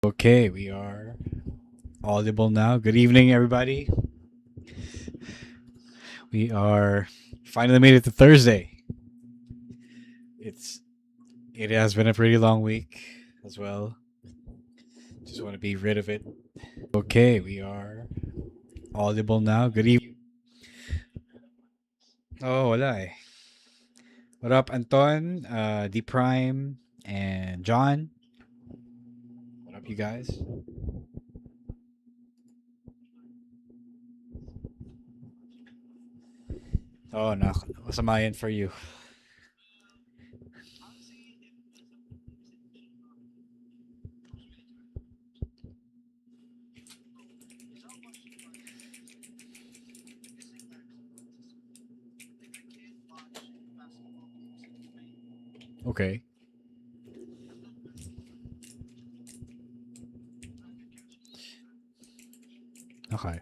Okay, we are audible now. Good evening, everybody. We are finally made it to Thursday. It has been a pretty long week as well. Just want to be rid of it. Okay, we are audible now. Good evening. Oh, wala eh. What up, Anton, D Prime, and John? What up, you guys? Oh, no. Masama yan for you. Okay. Okay.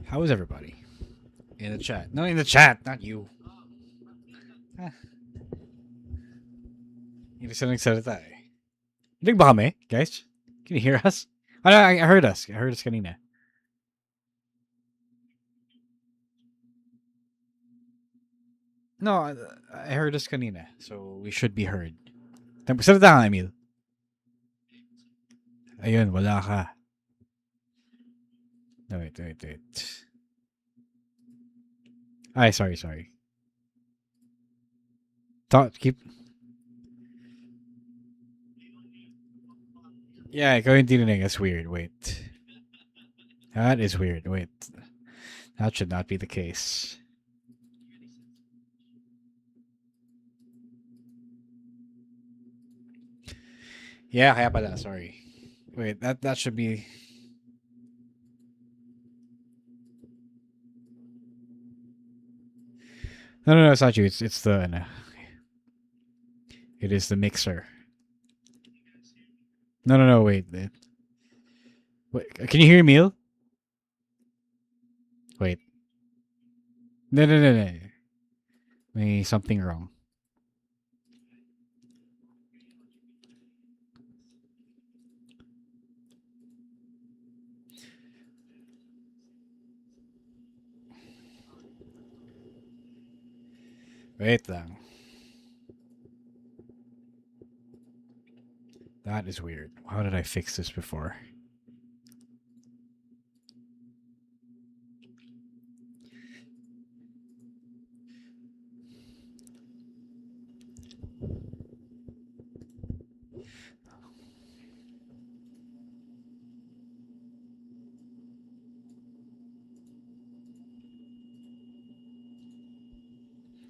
How is everybody? In the chat. No, in the chat, not you. Ah, hindi sila nagsalita eh. Hindi ba kami, guys? Can you hear us? Oh, no, I heard us. I heard us kanina. No, I heard us kanina. So we should be heard. Salita ka, Emil. Ayun, wala ka. No, wait. Ay, sorry. Keep. Yeah, ikaw yung tininig. That's weird. Wait. That is weird. Wait. That should not be the case. Yeah, kaya pala. Sorry. Wait, that should be... No, it's not you. It's the... No. It is the mixer. No, wait. Wait, can you hear Emil? Wait. No. May something wrong. Wait lang. That is weird. How did I fix this before?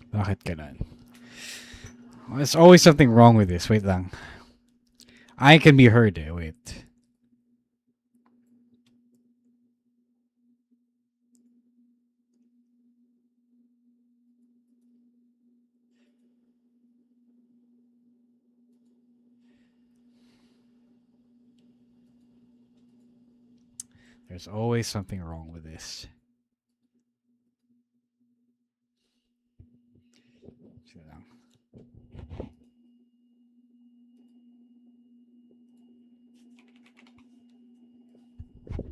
Bakit ganun? There's always something wrong with this. Wait lang. I can be heard. Wait. There's always something wrong with this.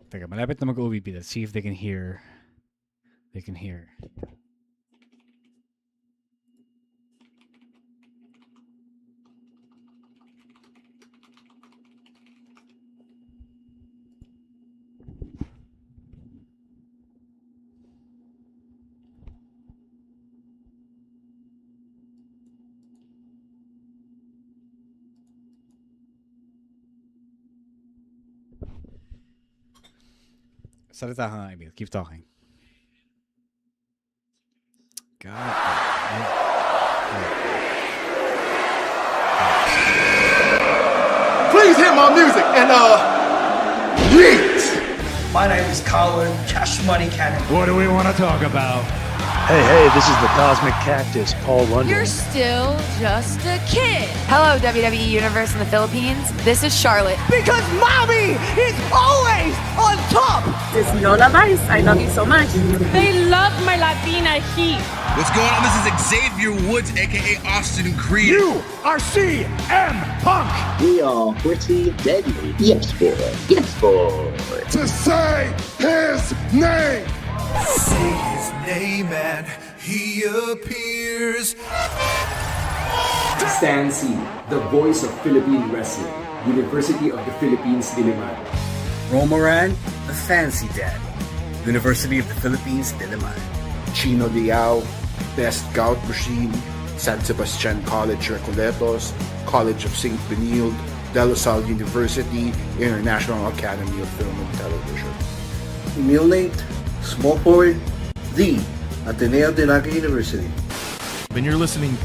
Teka, malapit na mag-OBP. Let's see if they can hear. They can hear. Salita ka nga, Emil. Keep talking. God. Please hit my music and Yeet! My name is Colin Cash Money Cannon. What do we want to talk about? Hey, this is the Cosmic Cactus, Paul London. You're still just a kid. Hello, WWE Universe in the Philippines. This is Charlotte. Because mommy is always on top! This is Lola Vice. I love you so much. They love my Latina heat. What's going on? This is Xavier Woods, aka Austin Creed. You are CM Punk! We are pretty deadly. Yes, boy. Yes, boy. To say his name! Say his name and he appears. Stan C, the voice of Philippine wrestling, University of the Philippines, Diliman. Romoran, the fancy dad, University of the Philippines, Diliman. Chino Liao, Best Gout Machine, San Sebastian College Recoletos, College of St. Benilde, De La Salle University, International Academy of Film and Television. Emil Nate, small forward, the Ateneo de Naga University. When you're listening.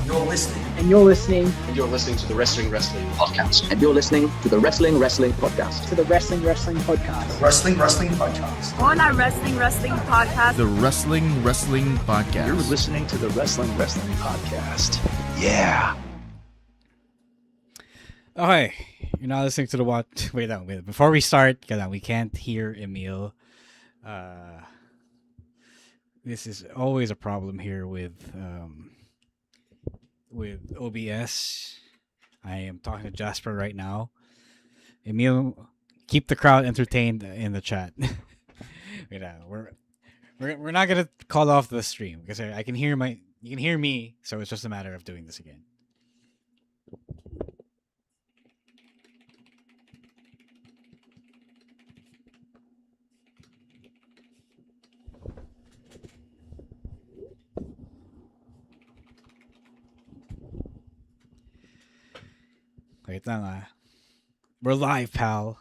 And you're listening to the Wrestling Podcast. And you're listening to the Wrestling Podcast. to the Wrestling Podcast. Wrestling Podcast. On our Wrestling Podcast. The Wrestling Podcast. You're listening to the Wrestling Podcast. Yeah. Okay, you're not listening to the what? Wait. Before we start, we can't hear Emil. This is always a problem here with OBS. I am talking to Jasper right now. Emil, keep the crowd entertained in the chat. We're not gonna call off the stream because I can hear you can hear me, so it's just a matter of doing this again. Wait lang ah. We're live, pal.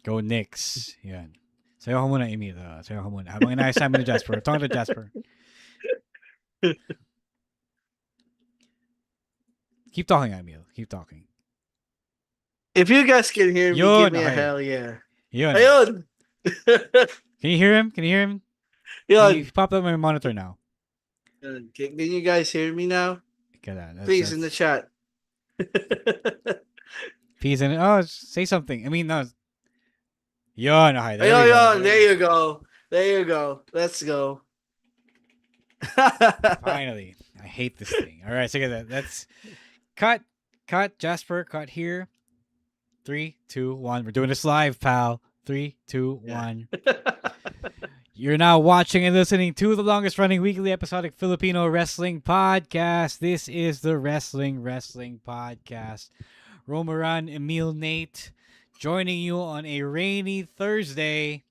Go Knicks. Yan. Sayo ka muna, Emil. Sayo ka muna. Habang inaayos namin ni Jasper. Talking to Jasper. Keep talking, Emil. Keep talking. If you guys can hear me, Yun, give me a okay. hell yeah. Yun. Ayun! Can you hear him? Can you hear him? Yun. He popped up on my monitor now. Can you guys hear me now? Please, in the chat. Please, say something. I mean, no. Yun, okay. There you go. Let's go. Finally. I hate this thing. All right, so that's cut, Jasper, cut here. 3, 2, 1. We're doing this live, pal. 3, 2, 1. You're now watching and listening to the longest running weekly episodic Filipino wrestling podcast. This is the Wrestling Podcast. Romaran, Emil, Nate, joining you on a rainy Thursday.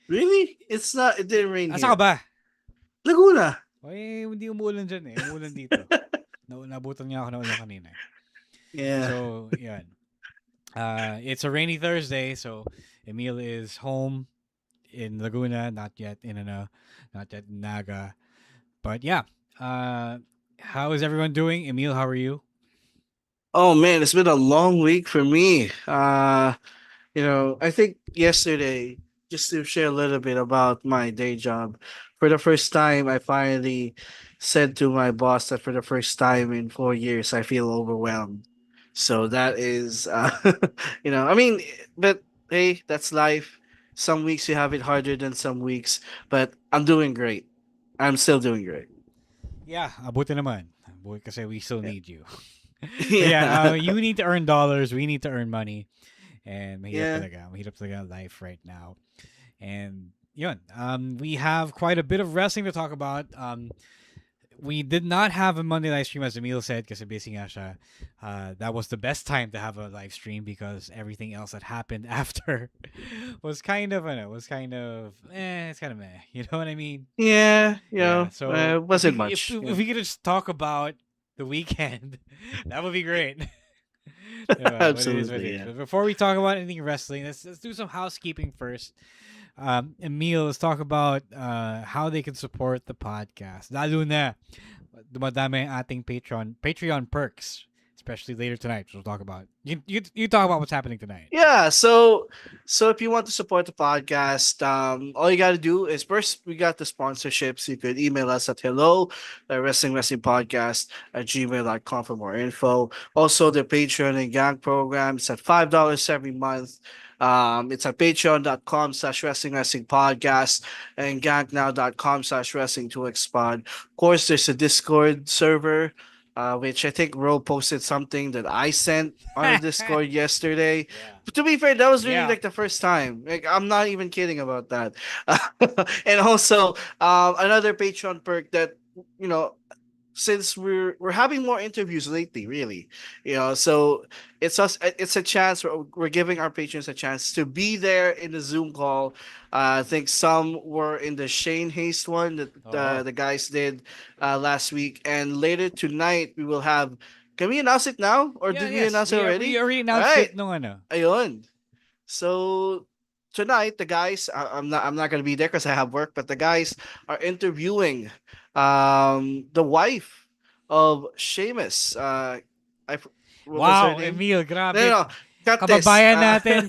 Really? It didn't rain Asa here. ka ba? Laguna. Ay, hindi umuulan dyan eh. Umuulan dito. Nabutan niya ako na ulan kanina. Yeah. So, yan. It's a rainy Thursday, so Emil is home in Laguna, not yet in Naga. But yeah, how is everyone doing? Emil, how are you? Oh man, it's been a long week for me. I think yesterday, just to share a little bit about my day job, for the first time, I finally said to my boss that for the first time in 4 years, I feel overwhelmed. So that is, but hey, that's life. Some weeks you have it harder than some weeks, but I'm doing great. I'm still doing great. Yeah, abuti naman. Kasi we still need you. Yeah, you need to earn dollars. We need to earn money. And mahirap talaga life right now. And yun, we have quite a bit of wrestling to talk about. We did not have a Monday live stream, as Emil said, kasi busy nga siya. That was the best time to have a live stream because everything else that happened after was kind of meh. You know what I mean? Yeah, So it wasn't much. If we could just talk about the weekend. That would be great. But it is what it Absolutely, is. yeah. But before we talk about anything wrestling, let's do some housekeeping first. Emil, let's talk about how they can support the podcast. Lalo na, dumadami ang ating Patreon perks, especially later tonight, which we'll talk about. You talk about what's happening tonight. Yeah, so if you want to support the podcast, all you got to do is first we got the sponsorships. You could email us at hello wrestling podcast at gmail.com for more info. Also, the Patreon and gang programs at $5 every month. It's at patreon.com/wrestling podcast and gangnow.com/wrestling2xpod. Of course, there's a Discord server, which I think Ro posted something that I sent on the Discord yesterday. But to be fair, that was really like the first time. Like I'm not even kidding about that. And also, another Patreon perk that you know, since we're having more interviews lately, really, so it's a chance. We're giving our patrons a chance to be there in the Zoom call. I think some were in the Shane Haste one that the guys did last week, and later tonight we will have. Can we announce it now, or did we announce it already? We already announced it. No, ano. Ayun. So tonight the guys, I'm not gonna be there because I have work, but the guys are interviewing the wife of Sheamus. What was her Wow, name? Emil, grabe. No, cut this. Kababayan natin.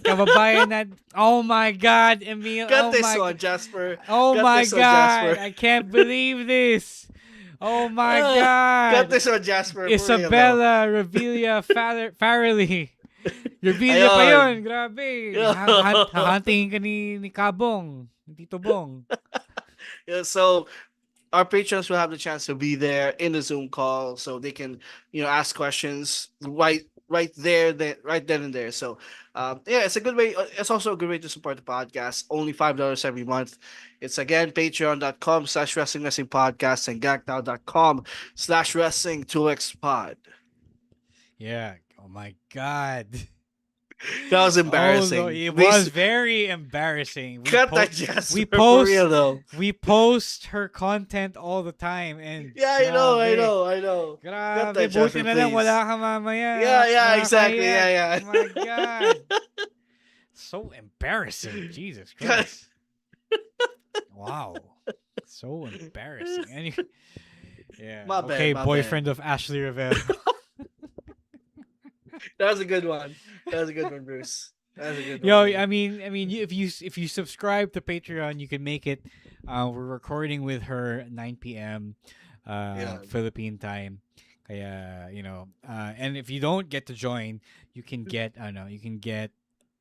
Oh my God, Emil. Cut this one, Jasper. Oh Cut my this one, God, Jasper. I can't believe this. Oh my God. Cut this one, Jasper. Isabella Revilla Farrelly. Revilla pa yun. Grabe. Hahantingin ka ni Kabong. Ni Tito Bong. Yeah, so our patrons will have the chance to be there in the Zoom call, so they can, ask questions right then and there. So, yeah, it's a good way. It's also a good way to support the podcast. Only $5 every month. It's again patreon.com/wrestling podcast and gagnow.com/wrestling2xpod. Yeah. Oh my God. That was embarrassing. Oh, no, it was very embarrassing. Cut that, Jasper, for real though. We post her content all the time, and yeah, I know. Grabe, that, Jasper, buti na lang please. wala ka mamaya. Yeah, exactly. Yeah. Oh my God. So embarrassing. Jesus Christ. Wow. So embarrassing. Anyway, yeah. My bad, okay, my boyfriend of Ashley Rivera. That was a good one. Bruce. That was a good Yo, one. I mean, if you subscribe to Patreon, you can make it. We're recording with her 9 p.m. Philippine time. Kaya, and if you don't get to join, you can get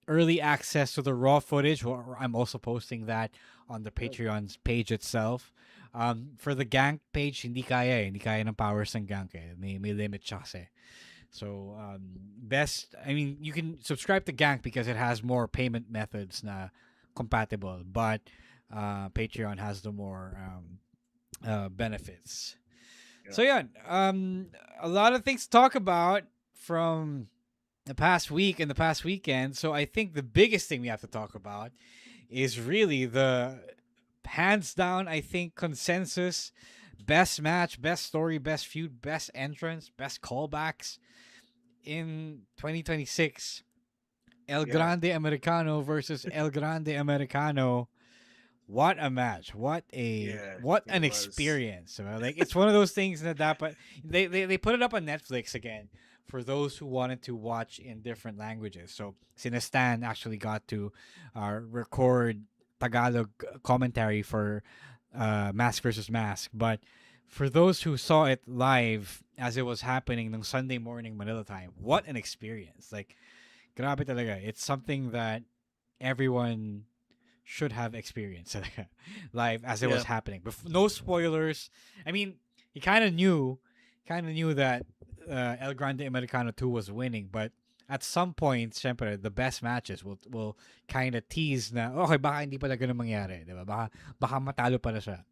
early access to the raw footage. I'm also posting that on the Patreon's page itself. For the Gank page, hindi kaya ng powers ng Gank eh. May limit siya kasi. So, you can subscribe to Gank because it has more payment methods na compatible, but Patreon has the more benefits. Yeah. So, yeah, a lot of things to talk about from the past week and the past weekend. So, I think the biggest thing we have to talk about is really the hands down, I think, consensus best match, best story, best feud, best entrance, best callbacks in 2026. El Grande Americano versus El Grande Americano. What a match. What an experience. So, like, it's one of those things that they put it up on Netflix again for those who wanted to watch in different languages. So Sinestan actually got to record Tagalog commentary for Mask versus Mask, but for those who saw it live as it was happening on Sunday morning Manila time, what an experience. Like, grabe talaga. It's something that everyone should have experienced live as it was happening. No spoilers. I mean, he kind of knew that El Grande Americano 2 was winning, but at some point, syempre, the best matches will kind of tease na, okay, baka hindi pala ganun mangyari, diba? Baka matalo pala siya.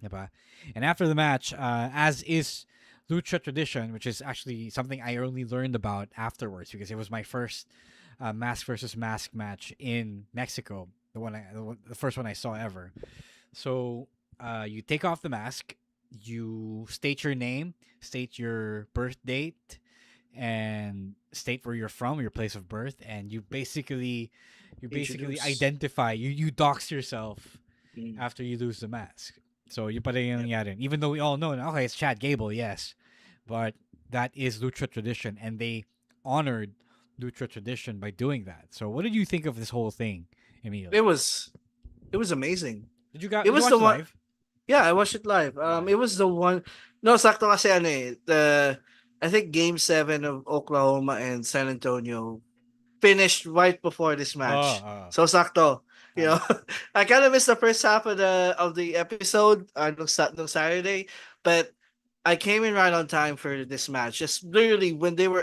Diba? And after the match, as is Lucha tradition, which is actually something I only learned about afterwards because it was my first Mask versus Mask match in Mexico, the first one I saw ever. So you take off the mask, you state your name, state your birth date, and state where you're from, your place of birth, and you basically Introduce. identify, you dox yourself Mm. after you lose the mask. So you put it in, even though we all know, okay, it's Chad Gable, yes, but that is Lucha tradition, and they honored Lucha tradition by doing that. So what did you think of this whole thing, Emil? It was amazing. Did It you was watch the it one. live? Yeah, I watched it live. It was the one. No, sakto kasi ano eh. I think Game 7 of Oklahoma and San Antonio finished right before this match. So sakto. You know, I kind of missed the first half of the episode nung Saturday, but I came in right on time for this match. Just literally when they were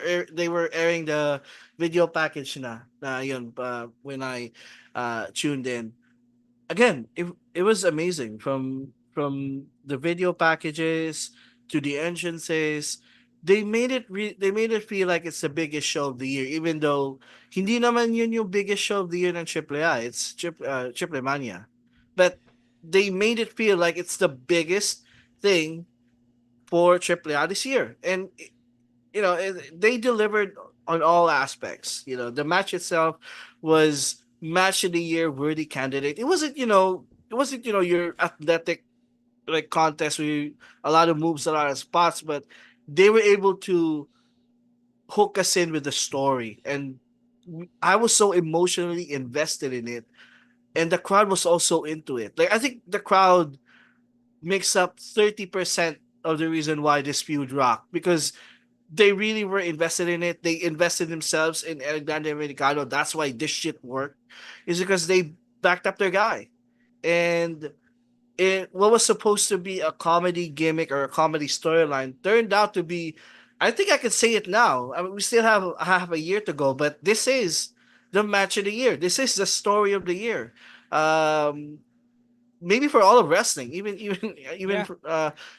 airing the video package na yun when I tuned in. Again, it was amazing from the video packages to the entrances. They made it feel like it's the biggest show of the year, even though hindi naman yun yung biggest show of the year ng AAA. It's Triple Mania, but they made it feel like it's the biggest thing for AAA this year, and they delivered on all aspects. The match itself was match of the year worthy candidate. It wasn't your athletic like contest with a lot of moves, a lot of spots, but they were able to hook us in with the story, and I was so emotionally invested in it, and the crowd was also into it. Like I think the crowd makes up 30% of the reason why this feud rocked, because they really were invested in it. They invested themselves in El Grande Americano. That's why this shit worked, is because they backed up their guy. And what was supposed to be a comedy gimmick or a comedy storyline turned out to be, I think I could say it now. I mean, we still have half a year to go, but this is the match of the year. This is the story of the year. Um, Maybe for all of wrestling, even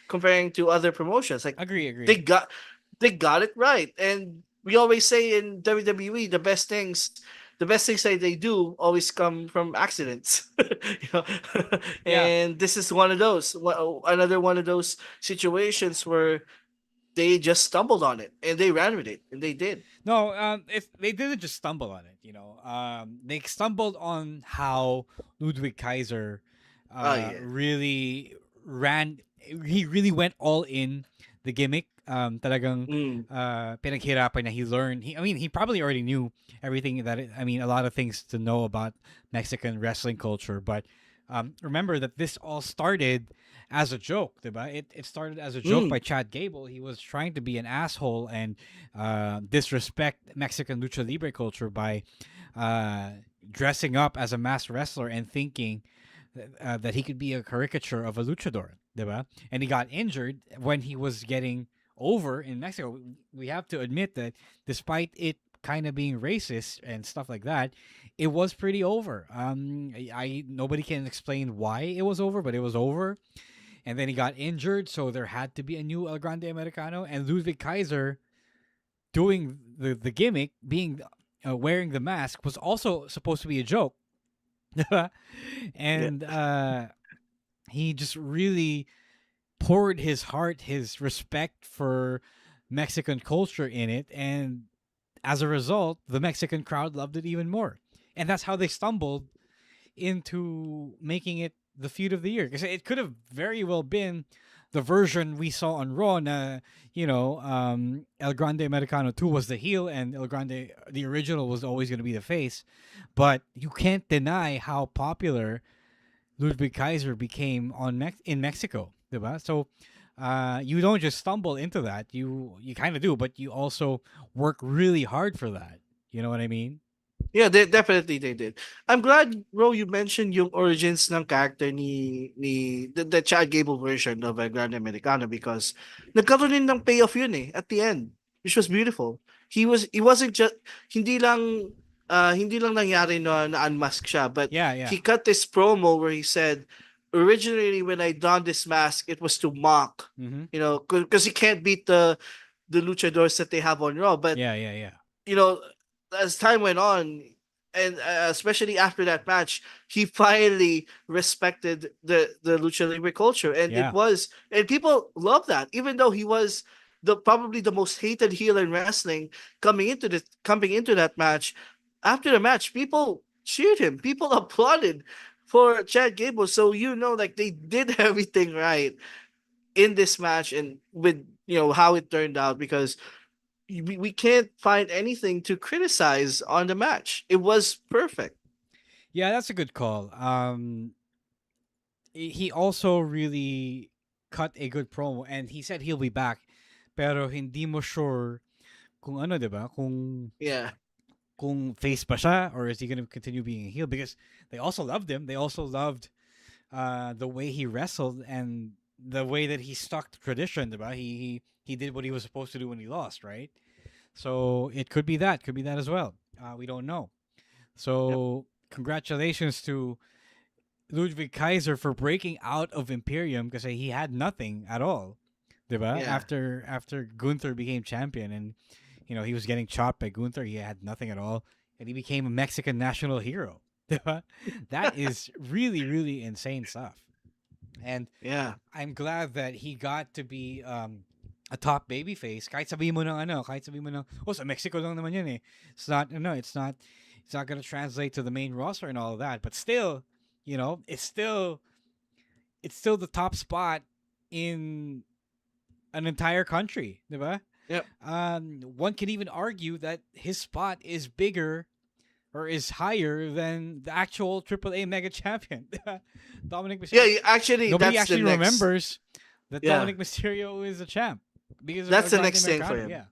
comparing to other promotions, like Agree. they got it right. And we always say in WWE, the best things that they do always come from accidents. you know? Yeah. And this is another one of those situations where they just stumbled on it and they ran with it, and they did. No, if they didn't just stumble on it, they stumbled on how Ludwig Kaiser Yeah. really ran. He really went all in the gimmick. Talagang pinaghirapan na he learned. He probably already knew everything a lot of things to know about Mexican wrestling culture, but remember that this all started as a joke, diba? It started as a joke by Chad Gable. He was trying to be an asshole and disrespect Mexican lucha libre culture by dressing up as a masked wrestler and thinking that he could be a caricature of a luchador, diba? And he got injured when he was getting over in Mexico. We have to admit that despite it kind of being racist and stuff like that, it was pretty over. Nobody can explain why it was over, but it was over. And then he got injured, so there had to be a new El Grande Americano. And Ludwig Kaiser doing the gimmick, being wearing the mask, was also supposed to be a joke. And he just really poured his heart, his respect for Mexican culture in it, and as a result, the Mexican crowd loved it even more. And that's how they stumbled into making it the feud of the year. Because it could have very well been the version we saw on Raw. El Grande Americano 2 was the heel, and El Grande, the original, was always going to be the face. But you can't deny how popular Ludwig Kaiser became in Mexico, diba? So you don't just stumble into that. You kind of do, but you also work really hard for that. You know what I mean? Yeah, definitely they did. I'm glad, bro, you mentioned yung origins ng character the Chad Gable version of El Grande Americano, because nagkaroon din ng payoff yun at the end, which was beautiful. He wasn't just hindi lang nangyari na unmask siya, but yeah. he cut this promo where he said, originally when I donned this mask, it was to mock, because he can't beat the luchadors that they have on Raw, but yeah. As time went on, and especially after that match, he finally respected the lucha libre culture, and Yeah. people love that, even though he was the probably the most hated heel in wrestling coming into that match. After the match, people cheered him, people applauded for Chad Gable, so like they did everything right in this match, and with how it turned out, because we can't find anything to criticize on the match. It was perfect. Yeah, that's a good call. He also really cut a good promo, and he said he'll be back, pero hindi mo sure kung ano, 'di ba? Yeah. Kung face pa siya, or is he gonna continue being a heel, because they also loved him. They also loved the way he wrestled and the way that he stuck to tradition, 'di ba? He did what he was supposed to do when he lost, right? So it could be that as well. We don't know. So congratulations to Ludwig Kaiser for breaking out of Imperium, because he had nothing at all, diba? Yeah. After Gunther became champion, and he was getting chopped by Gunther, he had nothing at all, and he became a Mexican national hero. Diba? That is really, really insane stuff. And Yeah. I'm glad that he got to be a top babyface. Kahit sabihin mo ng sa Mexico lang naman yun eh. It's not gonna translate to the main roster and all of that, but still, it's still the top spot in an entire country, diba? Yep. One can even argue that his spot is bigger or is higher than the actual AAA mega champion, Dominic Mysterio. Yeah, actually, nobody that's actually the next... remembers that Yeah. Dominic Mysterio is a champ, because that's the of next thing for Americano. him. Yeah.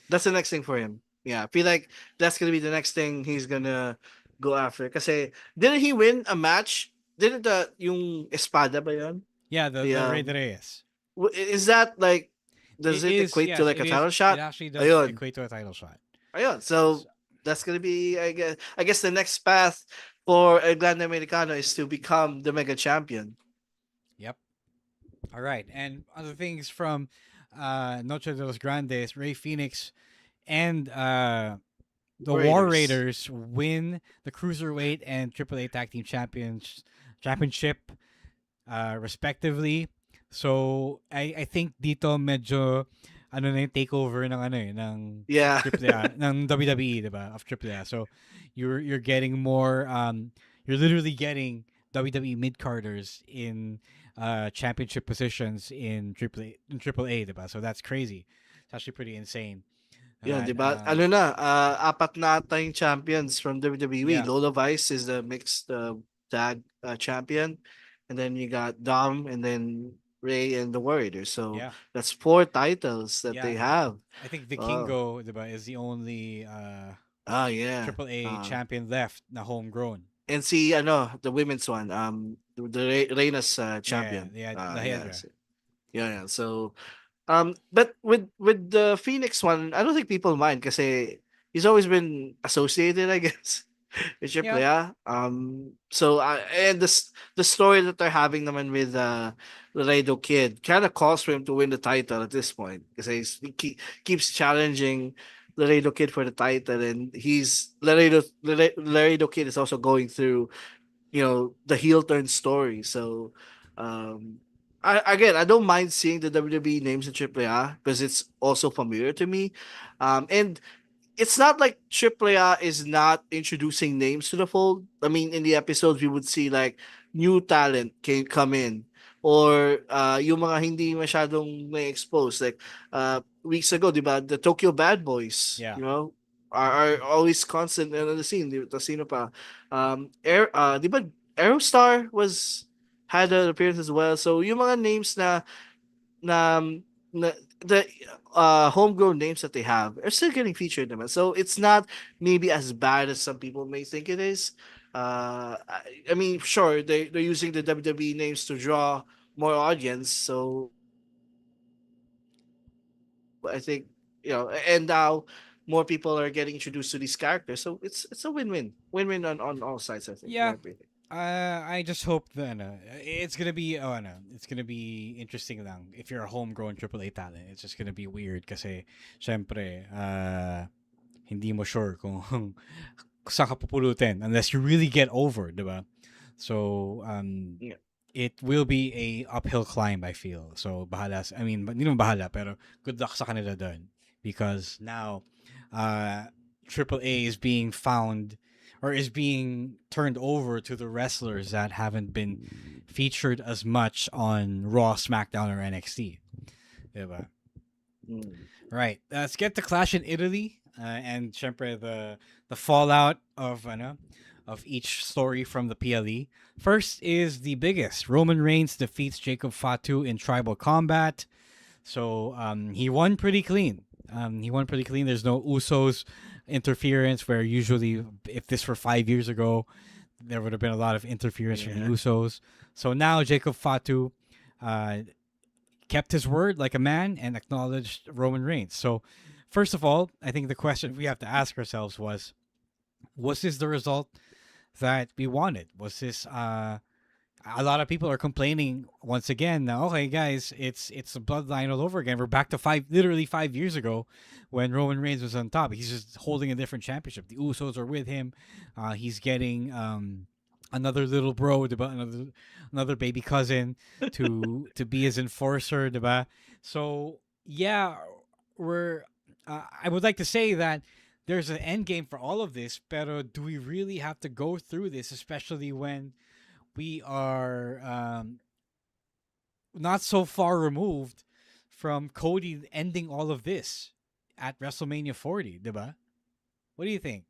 That's the next thing for him. Yeah, I feel like that's gonna be the next thing he's gonna go after. Kasi didn't he win a match? Didn't yung espada ba yun? Yeah, the Rey de Reyes. Is that like, does it equate to like a title shot? It actually does Ayun. equate to a title shot. Ayun. So that's gonna be, I guess the next path for El Grande Americano is to become the mega champion. Yep. All right, and other things from Noche de los Grandes, Rey Fenix and the War Raiders win the Cruiserweight and AAA Tag Team Championship respectively. So I think dito medyo na yung takeover ng AAA, ng WWE, diba? Of AAA. So you're getting more you're literally getting WWE mid-carders in championship positions in AAA, diba? So that's crazy. It's actually pretty insane. Yeah, diba? Apat na ata yung champions from WWE. Yeah. Lola Vice is the mixed tag champion. And then you got Dom, and then Ray and the Warriors. So that's 4 titles that they have. I think Vikingo, diba, is the only AAA champion left na homegrown. And see, the women's one, the Reina's champion. Yeah. So, but with the Phoenix one, I don't think people mind, kasi he's always been associated, I guess, with AAA. So and the story that they're having naman with Laredo Kid kind of calls for him to win the title at this point, because he keeps challenging Laredo Kid for the title, and Laredo Kid is also going through, the heel turn story. So, I don't mind seeing the WWE names in AAA, because it's also familiar to me, and it's not like AAA is not introducing names to the fold. I mean, in the episodes, we would see like new talent come in, or yung mga hindi masyadong na-expose. Like weeks ago, diba, the Tokyo Bad Boys, are always constant in the scene. Diba, sino pa? Diba, Aerostar had an appearance as well. So yung mga names na the homegrown names that they have are still getting featured naman. So it's not maybe as bad as some people may think it is. I mean, sure, they're using the WWE names to draw more audience. So I think, and now more people are getting introduced to these characters. So it's a win-win on all sides, I think. Yeah. I just hope that it's gonna be it's gonna be interesting lang if you're a homegrown AAA talent. It's just gonna be weird kasi syempre hindi mo sure kung saan ka pupulutin unless you really get over, diba? So Yeah. it will be a uphill climb, I feel. So bahala, I mean, hindi naman bahala, pero good luck sa kanila dun because now AAA is being found or is being turned over to the wrestlers that haven't been featured as much on Raw, SmackDown, or NXT. Diba? Right. Let's get to Clash in Italy and syempre the fallout of each story from the PLE. First is the biggest. Roman Reigns defeats Jacob Fatu in tribal combat. So he won pretty clean. There's no Usos interference where usually if this were 5 years ago, there would have been a lot of interference from the Usos. So now Jacob Fatu kept his word like a man and acknowledged Roman Reigns. So first of all, I think the question we have to ask ourselves was this the result that we wanted? Was this a lot of people are complaining once again now, okay guys, it's a bloodline all over again. We're back to literally 5 years ago when Roman Reigns was on top. He's just holding a different championship. The Usos are with him. He's getting another little bro, diba? Another baby cousin to be his enforcer, diba? So yeah, we're I would like to say that there's an end game for all of this, pero do we really have to go through this, especially when we are not so far removed from Cody ending all of this at WrestleMania 40, diba? What do you think?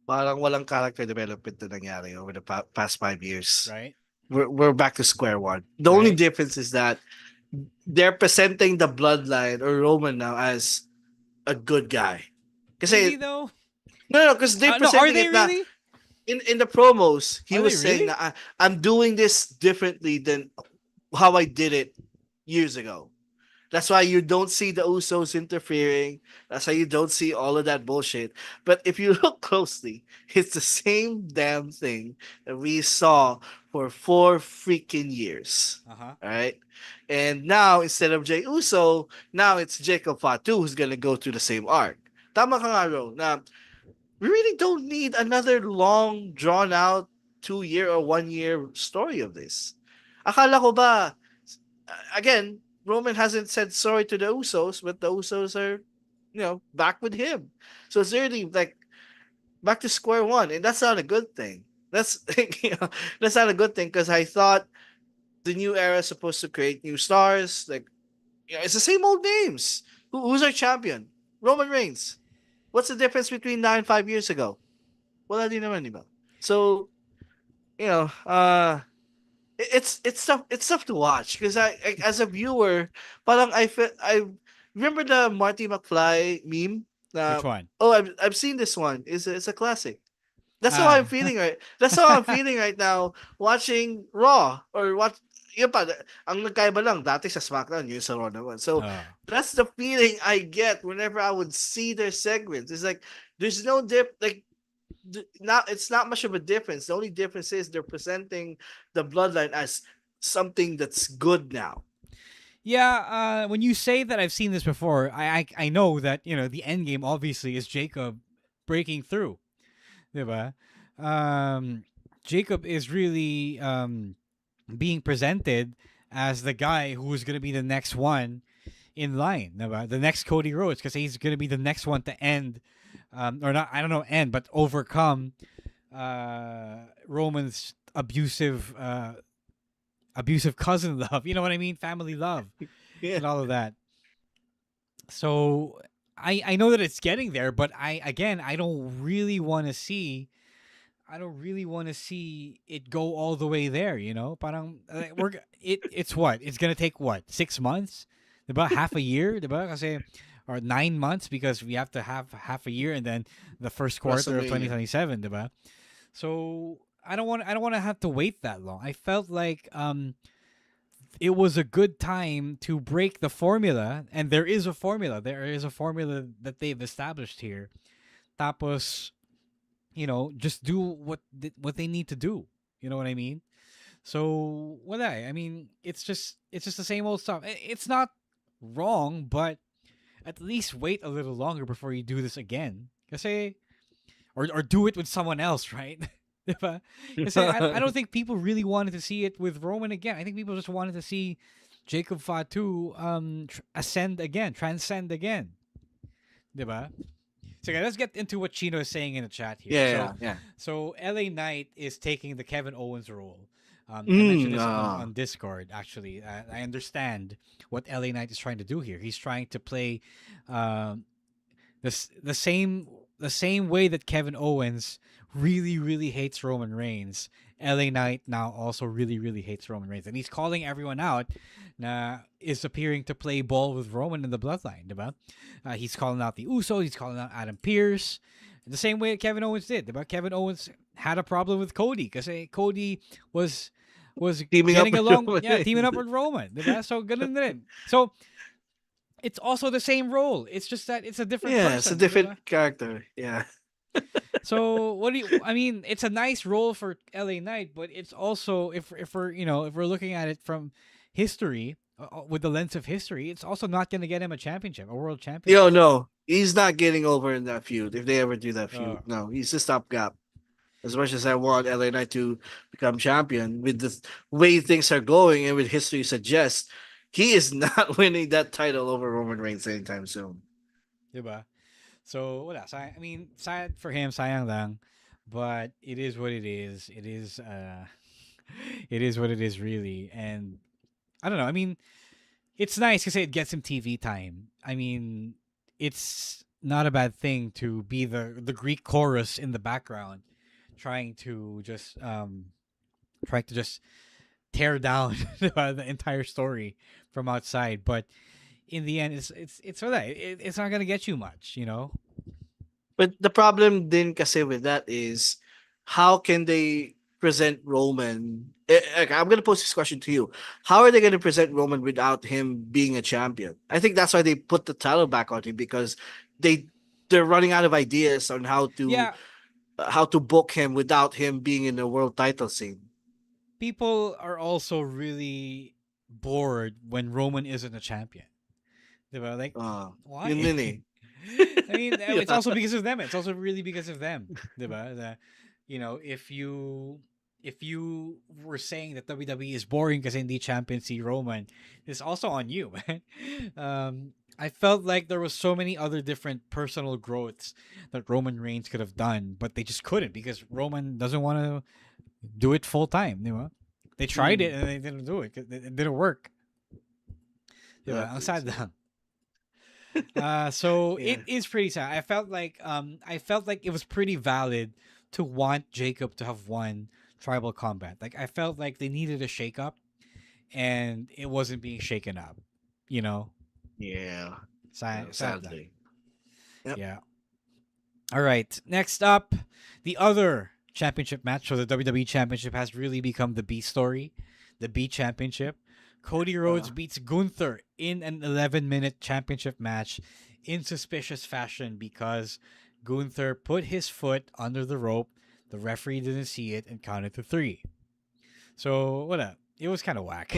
Parang walang character development na nangyari over the past 5 years. Right. We're back to square one. The only difference is that they're presenting the bloodline or Roman now as a good guy. Really though? No, because they're presenting are they it really? na, in the promos, he Are was they saying really? that I'm doing this differently than how I did it years ago. That's why you don't see the Usos interfering. That's why you don't see all of that bullshit. But if you look closely, it's the same damn thing that we saw for 4 freaking years. Uh-huh. All right. And now, instead of Jey Uso, now it's Jacob Fatu who's going to go through the same arc. Tama ka nga, Ro. Now, we really don't need another long, drawn-out 2-year or 1-year story of this. Akala ko ba, again, Roman hasn't said sorry to the Usos, but the Usos are, back with him. So it's really like back to square one, and that's not a good thing. That's that's not a good thing because I thought the new era is supposed to create new stars. Like, it's the same old names. Who's our champion? Roman Reigns. What's the difference between now and 5 years ago? Wala din naman, diba? So, it's tough to watch because I as a viewer, parang I remember the Marty McFly meme. Which one? Oh, I've seen this one. It's a classic. That's how I'm feeling right. That's how I'm feeling right now watching Raw or watch. Yun pa, ang nagkaiba lang dati sa SmackDown, yun sa Raw naman. So that's the feeling I get whenever I would see their segments. It's like there's no it's not much of a difference. The only difference is they're presenting the bloodline as something that's good now. Yeah, when you say that I've seen this before, I know that, the end game obviously is Jacob breaking through. Diba? Jacob is really being presented as the guy who's going to be the next one in line, diba? The next Cody Rhodes, because he's going to be the next one to end or not, I don't know, end, but overcome Roman's abusive cousin love. You know what I mean? Family love and all of that. So I know that it's getting there, but I don't really want to see it go all the way there, Parang it's what? It's going to take what? 6 months? Diba? Half a year, diba? Kasi or 9 months because we have to have half a year and then the first quarter of 2027, diba? So I don't want to have to wait that long. I felt like it was a good time to break the formula, and there is a formula. There is a formula that they've established here. Tapos, just do what they need to do. You know what I mean? So I mean, it's just the same old stuff. It's not wrong, but at least wait a little longer before you do this again. Kasi, or do it with someone else, right? Diba? Kasi I don't think people really wanted to see it with Roman again. I think people just wanted to see Jacob Fatu ascend again, transcend again. Diba? So okay, let's get into what Chino is saying in the chat here. So LA Knight is taking the Kevin Owens role. I mentioned this on Discord. Actually, I understand what LA Knight is trying to do here. He's trying to play the same way that Kevin Owens really hates Roman Reigns. LA Knight now also really hates Roman Reigns, and he's calling everyone out. Is appearing to play ball with Roman in the bloodline, diba? He's calling out the Usos. He's calling out Adam Pearce, the same way that Kevin Owens did. Diba? Kevin Owens had a problem with Cody because Cody was teaming getting up along, with teaming up with Roman. Diba? So ganun din. So it's also the same role. It's just that it's a different person. It's a different diba? character. Yeah. So what do you? I mean, it's a nice role for LA Knight, but it's also if we're looking at it from history, with the lens of history, it's also not going to get him a championship, a world championship. No, he's not getting over in that feud. If they ever do that feud, no, he's a stopgap. As much as I want LA Knight to become champion, with the way things are going and with history suggests, he is not winning that title over Roman Reigns anytime soon. Diba? So what else? I mean, sad for him, sayang lang, but it is what it is. It is it is what it is really. And I don't know. I mean, it's nice because it gets him TV time. I mean, it's not a bad thing to be the Greek chorus in the background, trying to just tear down the entire story from outside. But in the end, it's all right. It's not gonna get you much, But the problem din kasi with that is, how can they present Roman? I'm gonna pose this question to you: how are they gonna present Roman without him being a champion? I think that's why they put the title back on him, because they're running out of ideas on how to book him without him being in the world title scene. People are also really bored when Roman isn't a champion. Diba? Like, why? Yun din eh. I mean, it's also because of them. It's also really because of them. Diba? If you were saying that WWE is boring because hindi champion si Roman, it's also on you, man. I felt like there was so many other different personal growths that Roman Reigns could have done, but they just couldn't because Roman doesn't want to do it full time. They tried it and they didn't do it. It didn't work. Ang sad lang. So it is pretty sad. I felt like it was pretty valid to want Jacob to have won Tribal Combat. Like, I felt like they needed a shake up and it wasn't being shaken up, Yeah. Sadly. Yep. Yeah. All right. Next up, the other championship match. So the WWE Championship has really become the B story, the B Championship. Cody Rhodes beats Gunther in an 11-minute championship match in suspicious fashion because Gunther put his foot under the rope. The referee didn't see it and counted to 3. So it was kind of whack.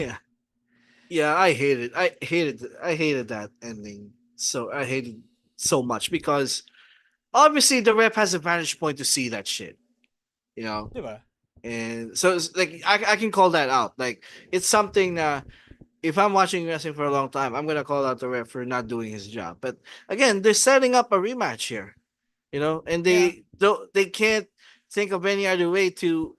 Yeah, I hated that ending. So I hated so much because obviously the rep has a vantage point to see that shit. Diba? And so it's like I can call that out. Like, it's something that if I'm watching wrestling for a long time, I'm gonna call out the ref for not doing his job. But again, they're setting up a rematch here, and they can't think of any other way to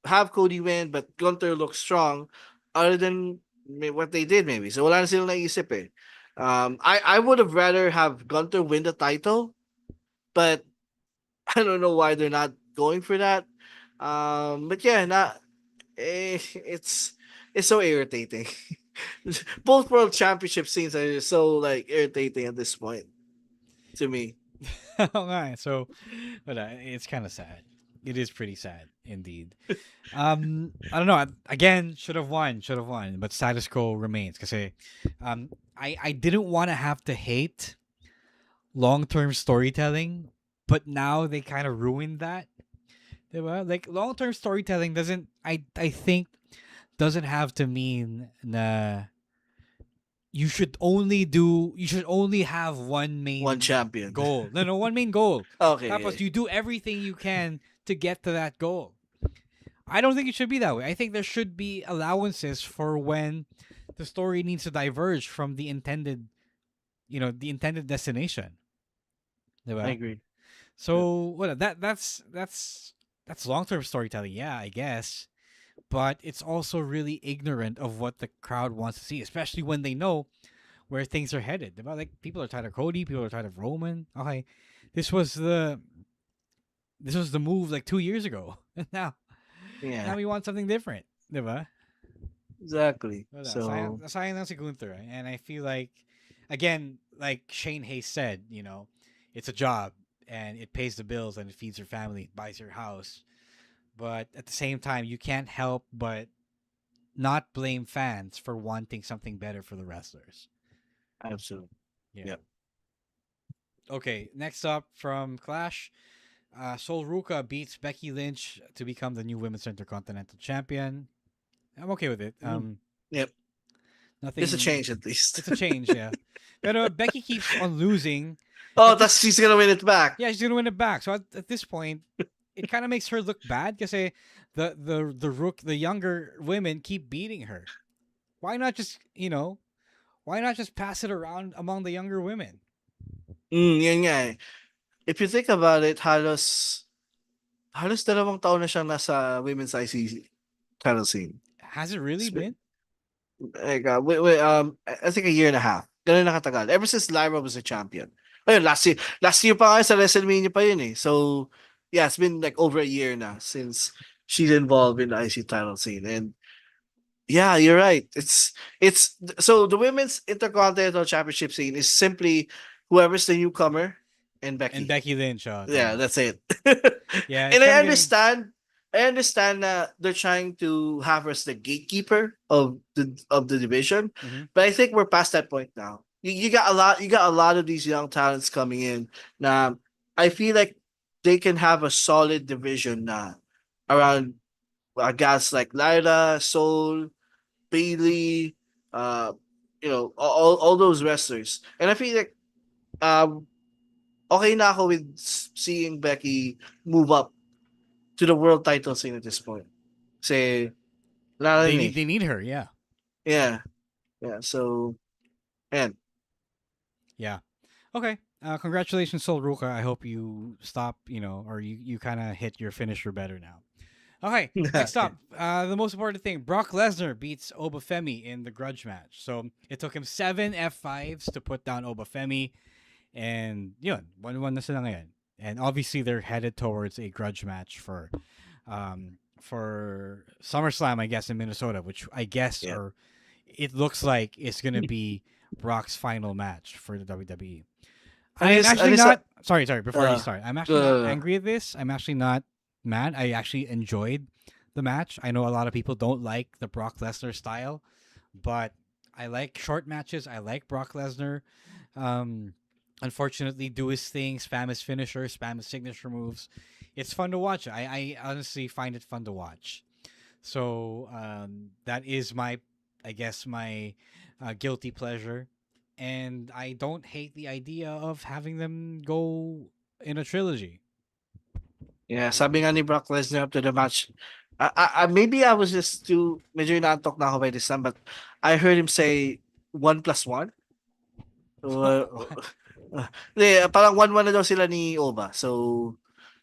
have Cody win, but Gunther looks strong, other than what they did maybe. So wala na silang naisip eh. I would have rather have Gunther win the title, but I don't know why they're not going for that. But yeah, it's so irritating. Both world championship scenes are so irritating at this point to me. Okay, so, but it's kind of sad. It is pretty sad indeed. I don't know. Again, should have won, but status quo remains. Because I didn't want to have to hate long-term storytelling, but now they kind of ruined that. Diba? Like, long-term storytelling doesn't have to mean na you should only have one main champion goal. No, one main goal. Okay. Tapos you do everything you can to get to that goal. I don't think it should be that way. I think there should be allowances for when the story needs to diverge from the intended, the intended destination. Diba? I agree. So that's long-term storytelling, yeah, I guess. But it's also really ignorant of what the crowd wants to see, especially when they know where things are headed. Diba? Like, people are tired of Cody, people are tired of Roman. Okay, this was the move like 2 years ago. Now we want something different, diba? Exactly. So sayang lang si Gunther, and I feel like, again, like Shane Hayes said, it's a job and it pays the bills and it feeds your family, it buys your house. But at the same time, you can't help but not blame fans for wanting something better for the wrestlers. Absolutely. Yeah. Yep. Okay, next up from Clash, Sol Ruka beats Becky Lynch to become the new Women's Intercontinental Champion. I'm okay with it. Yep. Nothing. It's a change, at least. It's a change, yeah. But Becky keeps on losing. Oh, she's gonna win it back. Yeah, she's gonna win it back. So at this point, it kind of makes her look bad because the younger women keep beating her. Why not just pass it around among the younger women? Yun nga eh. If you think about it, halos 2 taon na siyang nasa women's IC title scene. Has it really been? Like, I think a year and a half. Ganun na katagal. Ever since Lyra was a champion. Ayun, last year pa nga sa WrestleMania pa yun eh. So, yeah, it's been like over a year now since she's involved in the IC title scene. And yeah, you're right. It's so the women's intercontinental championship scene is simply whoever's the newcomer and Becky. And Becky Lynch. Yeah, that's it. Yeah. And I understand that they're trying to have her as the gatekeeper of the division, but I think we're past that point now. You got a lot of these young talents coming in. Now, I feel like they can have a solid division around guys like Lyra, Soul, Bailey, all those wrestlers. And I feel like okay na ako with seeing Becky move up to the world title scene at this point. Say, they need her, yeah. Yeah. So, and yeah, okay. Congratulations, Sol Ruka. I hope you stop, or you kind of hit your finisher better now. Okay, next up, the most important thing: Brock Lesnar beats Obafemi in the grudge match. So it took him 7 F5s to put down Obafemi, and 1-1 na sila ngayon. And obviously they're headed towards a grudge match for SummerSlam, I guess, in Minnesota, which I guess or it looks like it's gonna be Brock's final match for the WWE. I'm actually not sorry. Before you start, I'm actually not angry at this. I'm actually not mad. I actually enjoyed the match. I know a lot of people don't like the Brock Lesnar style, but I like short matches. I like Brock Lesnar. Unfortunately, do his thing, spam his finisher, spam his signature moves. It's fun to watch. I honestly find it fun to watch. So that is my guilty pleasure. And I don't hate the idea of having them go in a trilogy. Yeah, sabi nga ni Brock Lesnar after the match, maybe I was just too medyo inaantok na ako by this time, but I heard him say 1+1. Parang 1-1 na daw sila ni Oba. So,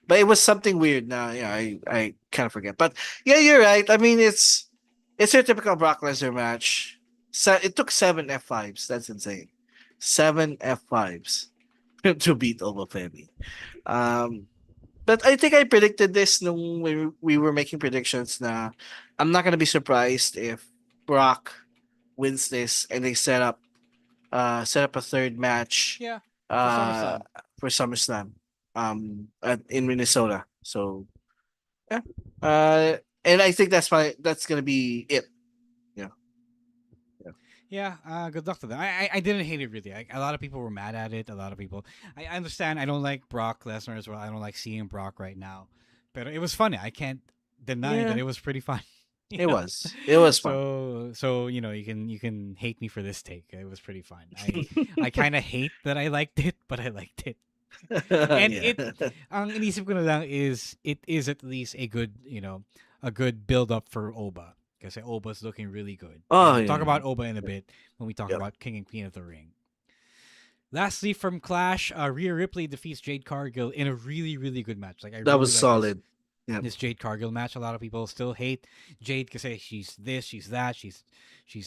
but it was something weird na, I kind of forget. But yeah, you're right. I mean, it's a typical Brock Lesnar match. So it took 7 F5s. That's insane. 7 F5s to beat Obafemi. But I think I predicted this nung we were making predictions na I'm not gonna be surprised if Brock wins this and they set up a third match. Yeah. For SummerSlam. In Minnesota. So yeah. And I think that's gonna be it. Yeah, good luck to them. I didn't hate it really. A lot of people were mad at it. A lot of people. I understand. I don't like Brock Lesnar as well. I don't like seeing Brock right now. But it was funny. I can't deny that it was pretty fun. It was. It was fun. So you can hate me for this take. It was pretty fun. I kind of hate that I liked it, but I liked it. And Yeah. ang inisip ko na lang is it is at least a good, a good build up for Oba. Kasi Oba's looking really good. Oh, We'll talk yeah. about Oba in a bit when we talk Yep. about King and Queen of the Ring. Lastly, from Clash, Rhea Ripley defeats Jade Cargill in a really, really good match. Like I That really was like solid. Yeah. this Jade Cargill match. A lot of people still hate Jade because she's this, she's that, she's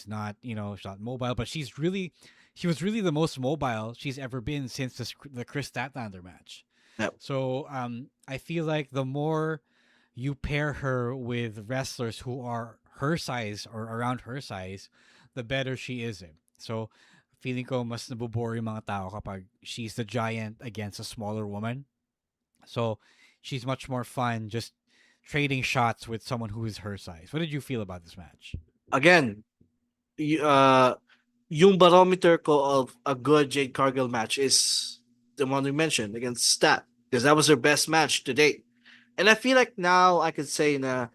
not, she's not mobile, but she was really the most mobile she's ever been since the Chris Statlander match. Yep. So I feel like the more you pair her with wrestlers who are her size or around her size, the better she is in. So feeling ko mas nabobore yung mga tao kapag she's the giant against a smaller woman. So she's much more fun just trading shots with someone who is her size. What did you feel about this match? Again, yung barometer ko of a good Jade Cargill match is the one we mentioned against Stat, because that was her best match to date. And I feel like now I could say na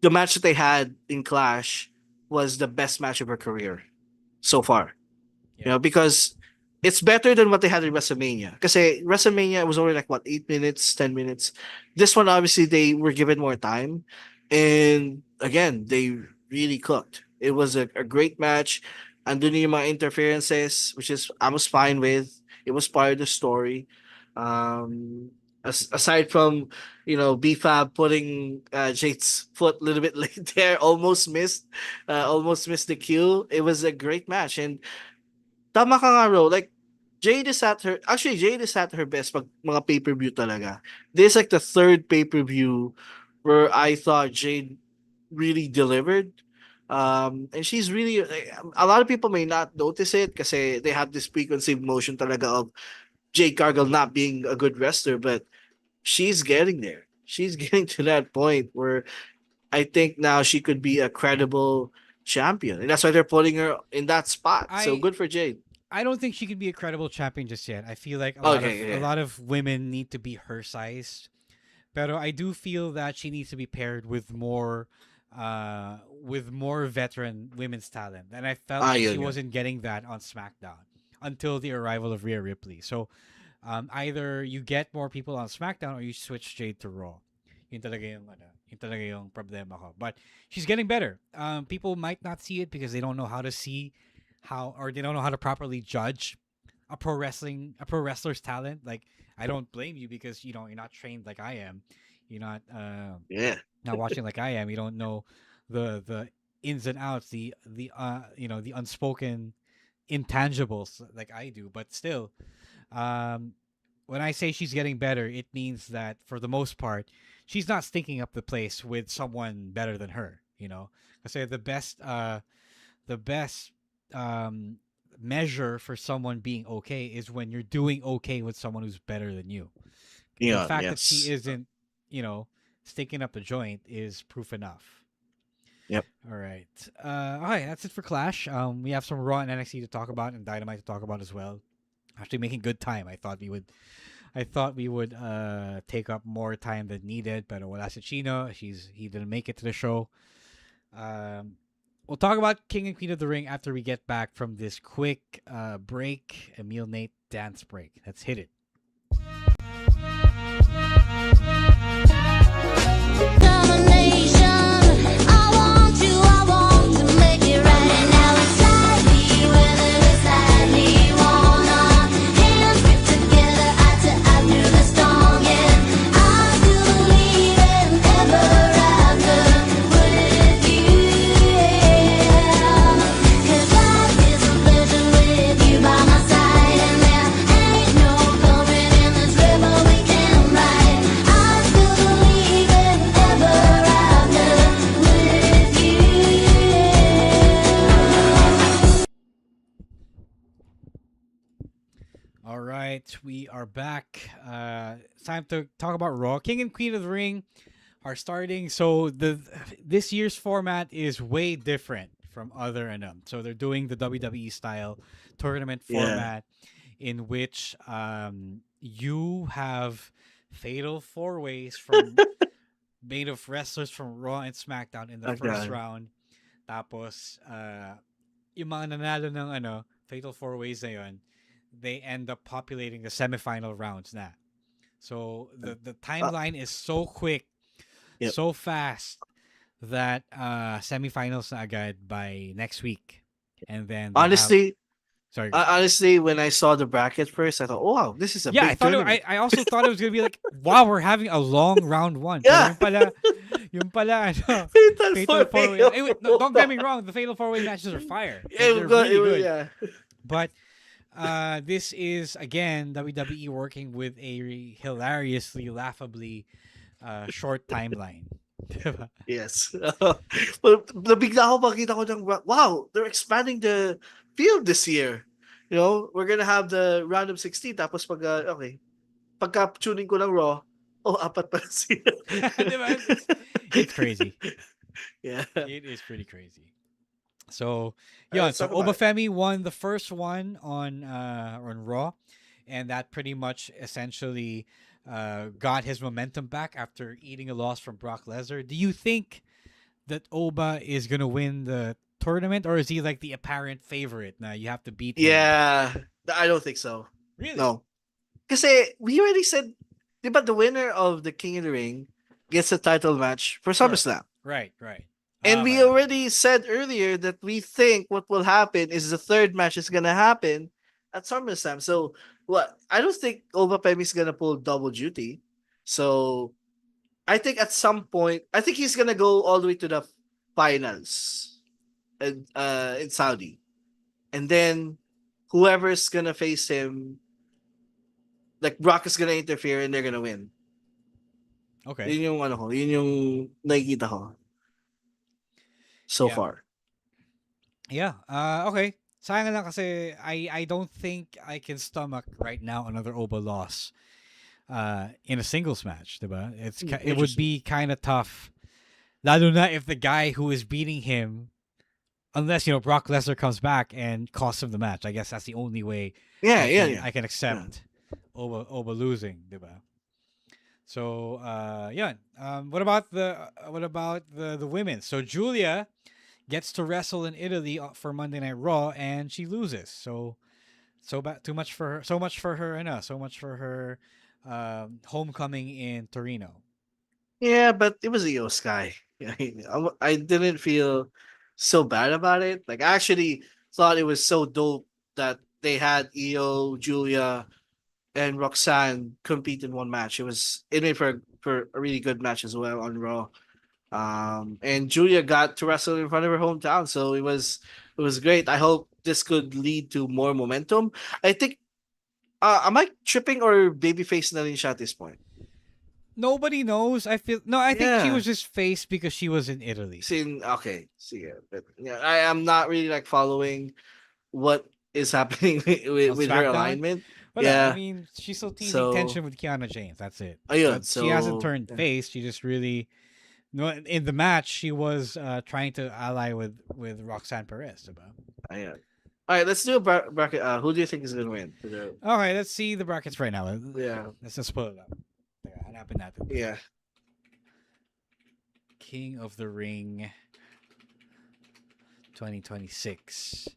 the match that they had in Clash was the best match of her career so far. Because it's better than what they had in WrestleMania. Because WrestleMania was only like 8 minutes, 10 minutes. This one obviously they were given more time, and again they really cooked. It was a great match. Andun yung mga interferences, which is I was fine with. It was part of the story. Aside from BFAB putting Jade's foot a little bit late there, almost missed the cue. It was a great match, and tama ka nga, Ro. Like, Jade is at her best pag mga pay-per-view talaga. This is like the third pay-per-view where I thought Jade really delivered. And she's really, a lot of people may not notice it kasi they have this preconceived notion talaga of Jade Cargill not being a good wrestler, but she's getting there. She's getting to that point where I think now she could be a credible champion, and that's why they're putting her in that spot. So good for Jade. I don't think she could be a credible champion just yet. I feel like a lot of women need to be her size. But I do feel that she needs to be paired with more veteran women's talent. And I felt like she wasn't getting that on SmackDown until the arrival of Rhea Ripley. So either you get more people on SmackDown or you switch Jade to Raw. Yun talaga yung problema ko. But she's getting better. People might not see it because they don't know how to see or they don't know how to properly judge a pro wrestler's talent. Like, I don't blame you because you're not trained like I am. You're not not watching like I am. You don't know the ins and outs, the unspoken intangibles like I do. But still, when I say she's getting better, it means that for the most part, she's not stinking up the place with someone better than her. Because the best measure for someone being okay is when you're doing okay with someone who's better than you. The fact that she isn't, sticking up the joint is proof enough. Yep. All right. That's it for Clash. We have some Raw and NXT to talk about and Dynamite to talk about as well. Actually making good time. I thought we would take up more time than needed, but wala si Chino. He didn't make it to the show. We'll talk about King and Queen of the Ring after we get back from this quick break, Emil Nate dance break. Let's hit it. All right, we are back. It's time to talk about Raw. King and Queen of the Ring are starting. So this year's format is way different from other So they're doing the WWE style tournament format in which you have fatal four ways from made of wrestlers from Raw and SmackDown in the first round. Tapos, yung mga nanalo ng Fatal 4-Ways na yun, they end up populating the semifinal rounds na. So, the timeline is so quick, so fast, that semifinals na agad by next week. And then honestly, sorry. Honestly, when I saw the bracket first, I thought, "Oh, wow, this is a big tournament." I also thought it was gonna be like, wow, we're having a long round one. Yeah. Yung pala, Fatal 4-Way. Don't get me wrong, the Fatal 4-Way matches are fire. They're really good. Yeah. But this is again WWE working with a hilariously, laughably short timeline. Yes. But nabigla ako makita ko ng, wow, they're expanding the field this year. You know, we're gonna have the round of 16. Tapos pagka tuning ko ng Raw, apat pa sila. It's crazy. Yeah. It is pretty crazy. So, yeah, so Obafemi won the first one on Raw, and that pretty much essentially got his momentum back after eating a loss from Brock Lesnar. Do you think that Oba is going to win the tournament, or is he like the apparent favorite? Now you have to beat him. Yeah, I don't think so. Really? No. Kasi we already said, diba, the winner of the King of the Ring gets a title match for SummerSlam. Right. And we already said earlier that we think what will happen is the third match is going to happen at SummerSlam. So, I don't think Obafemi is going to pull double duty. So, I think at some point, I think he's going to go all the way to the finals in Saudi. And then, whoever's going to face him, like Brock is going to interfere and they're going to win. Okay. Yun yung nakikita ko. So far. Yeah. Okay. Sayang lang kasi I don't think I can stomach right now another Oba loss in a singles match, diba? It would be kind of tough. Lalo na if the guy who is beating him, unless Brock Lesnar comes back and costs him the match. I guess that's the only way I can accept Oba losing, diba? So what about the women? So Julia gets to wrestle in Italy for Monday Night Raw, and she loses. So much for her. So much for her homecoming in Torino. Yeah, but it was Io Sky. I didn't feel so bad about it. Like, I actually thought it was so dope that they had Io, Julia, and Roxanne compete in one match. It made for a really good match as well on Raw. And Julia got to wrestle in front of her hometown, so it was great. I hope this could lead to more momentum. I think, am I tripping or babyface na rin siya at this point? Nobody knows. I think she was just face because she was in Italy. Okay, but I am not really like following what is happening with her alignment. But I mean, she's still teasing tension with Kiana James. That's it. But she hasn't turned face. She just really, in the match, she was trying to ally with Roxanne Perez. All right, let's do a bracket. Who do you think is going to win? Okay, let's see the brackets right now. Yeah. Let's just pull it up. Yeah. King of the Ring 2026.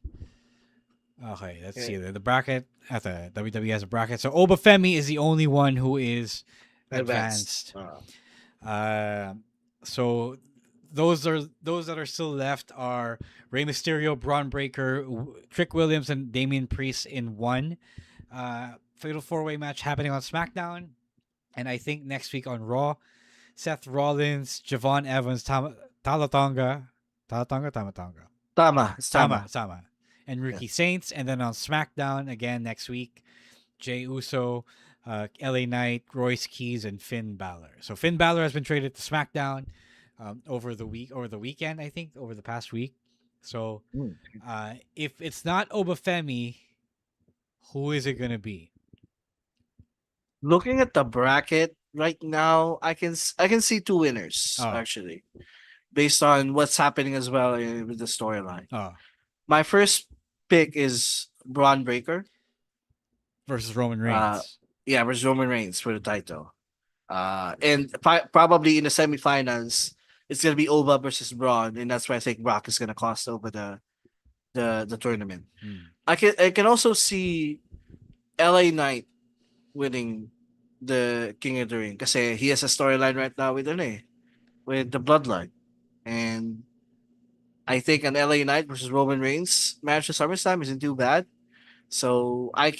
Okay, let's see the bracket. WWE has a bracket. So Obafemi is the only one who is advanced. So those that are still left are Rey Mysterio, Braun Breaker, Trick Williams, and Damian Priest in one fatal 4-way match happening on SmackDown, and I think next week on Raw, Seth Rollins, Javon Evans, Tama, and Ricky Saints, and then on SmackDown again next week, Jey Uso, LA Knight, Royce Keys, and Finn Balor. So Finn Balor has been traded to SmackDown over the weekend, I think, over the past week. So if it's not Obafemi, who is it going to be? Looking at the bracket right now, I can see two winners actually, based on what's happening as well with the storyline. My first pick is Braun Breaker versus Roman Reigns. Versus Roman Reigns for the title. And probably in the semifinals, it's gonna be Ova versus Braun, and that's why I think Brock is gonna cost over the tournament. I can also see LA Knight winning the King of the Ring because he has a storyline right now with with the Bloodline, and I think an LA Knight versus Roman Reigns match at SummerSlam isn't too bad. So I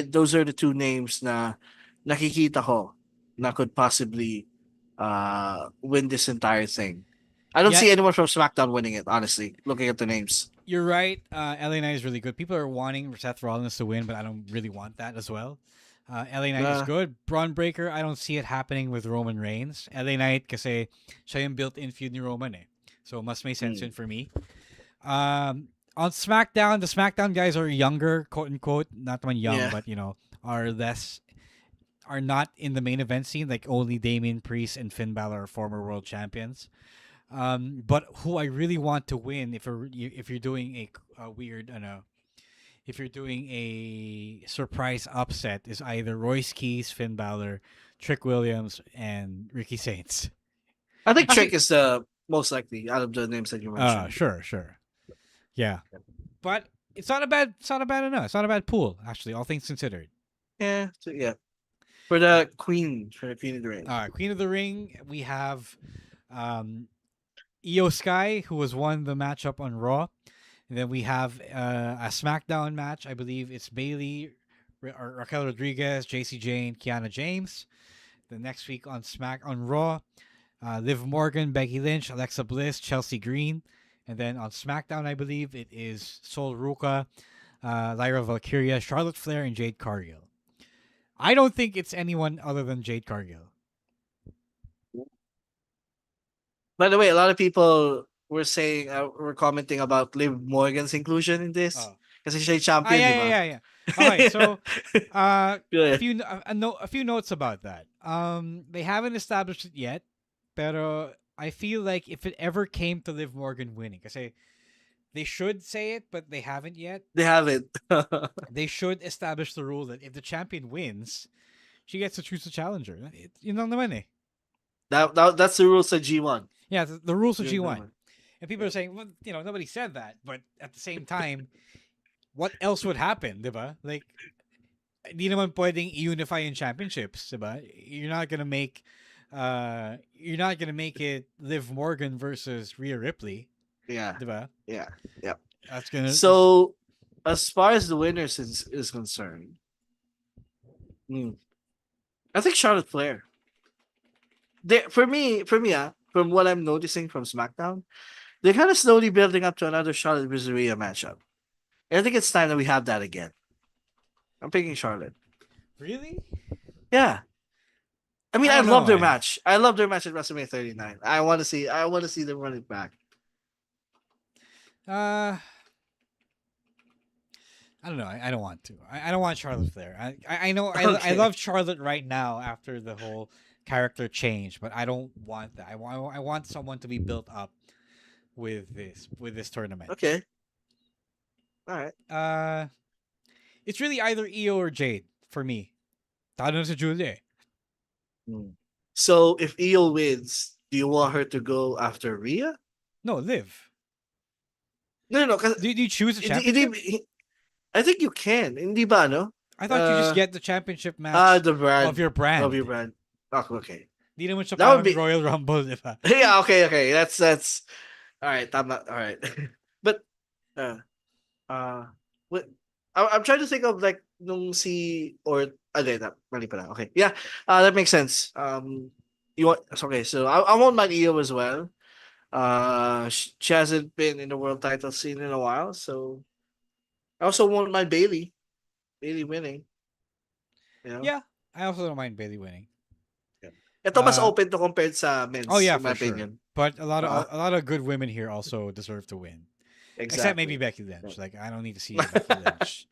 those are the two names na nakikita ko na could possibly win this entire thing. I don't Yeah. see anyone from SmackDown winning it, honestly, looking at the names. You're right. LA Knight is really good. People are wanting Seth Rollins to win, but I don't really want that as well. LA Knight is good. Braun Breaker, I don't see it happening with Roman Reigns. LA Knight kasi siya yung built-in feud ni Roman eh. So must make sense yun for me. On SmackDown, the SmackDown guys are younger, quote unquote, not naman young, but are not in the main event scene. Like only Damian Priest and Finn Balor are former world champions. But who I really want to win if you're doing a weird, if you're doing a surprise upset is either Royce Keys, Finn Balor, Trick Williams, and Ricky Saints. I think Trick is the most likely out of the names that you mentioned. Sure. Yeah. But it's not a bad enough. It's not a bad pool, actually, all things considered. Yeah. For the Queen of the Ring. Queen of the Ring, we have Io Sky, who has won the matchup on Raw. And then we have a SmackDown match. I believe it's Bayley, Raquel Rodriguez, JC Jane, Kiana James. The next week on Raw, Liv Morgan, Becky Lynch, Alexa Bliss, Chelsea Green. And then on SmackDown, I believe it is Sol Ruka, Lyra Valkyria, Charlotte Flair, and Jade Cargill. I don't think it's anyone other than Jade Cargill. By the way, a lot of people were commenting about Liv Morgan's inclusion in this. Kasi siya yung champion, yeah. Okay, so a few notes about that. They haven't established it yet, pero I feel like if it ever came to Liv Morgan winning, kasi they should say it, but they haven't yet. They haven't. They should establish the rule that if the champion wins, she gets to choose the challenger. Yun lang naman eh. That's the rules of G1. Yeah, the rules of G1. And people are saying, well, nobody said that, but at the same time, what else would happen, diba? Like, di naman pwedeng unify in championships, diba? You're not gonna make it Liv Morgan versus Rhea Ripley. Yeah. Diba? Yeah. That's gonna. So, as far as the winners is concerned, I think Charlotte Flair. For me, from what I'm noticing from SmackDown, they're kind of slowly building up to another Charlotte versus Rhea matchup. And I think it's time that we have that again. I'm picking Charlotte. Really? Yeah. I mean, I love their match. I love their match at WrestleMania 39. I want to see them run it back. I don't know. I don't want to. I don't want Charlotte Flair. I know. I love Charlotte right now after the whole character change, but I don't want that. I want someone to be built up with this tournament. Okay. All right. It's really either Io or Jade for me. Tanong sa Julie. So if Io wins, do you want her to go after Rhea? No, Liv. No. Do you choose a championship? I think you can. Hindi ba, no? I thought you just get the championship match the brand, of your brand. Of your brand. Oh, okay. Di naman siya parang Royal Rumble, di ba? Yeah, okay. That's all right. Tama. All right. But what I'm trying to think of like nung si or mali pala. Okay. Yeah. That makes sense. You want okay, so I want my Io as well. She hasn't been in the world title scene in a while, so I also want my Bayley winning. You know? Yeah, I also don't mind Bayley winning. Ito mas open to compared sa men's. Oh yeah, in my for sure. opinion. But a lot of good women here also deserve to win. Exactly. Except maybe Becky Lynch. Like I don't need to see Becky Lynch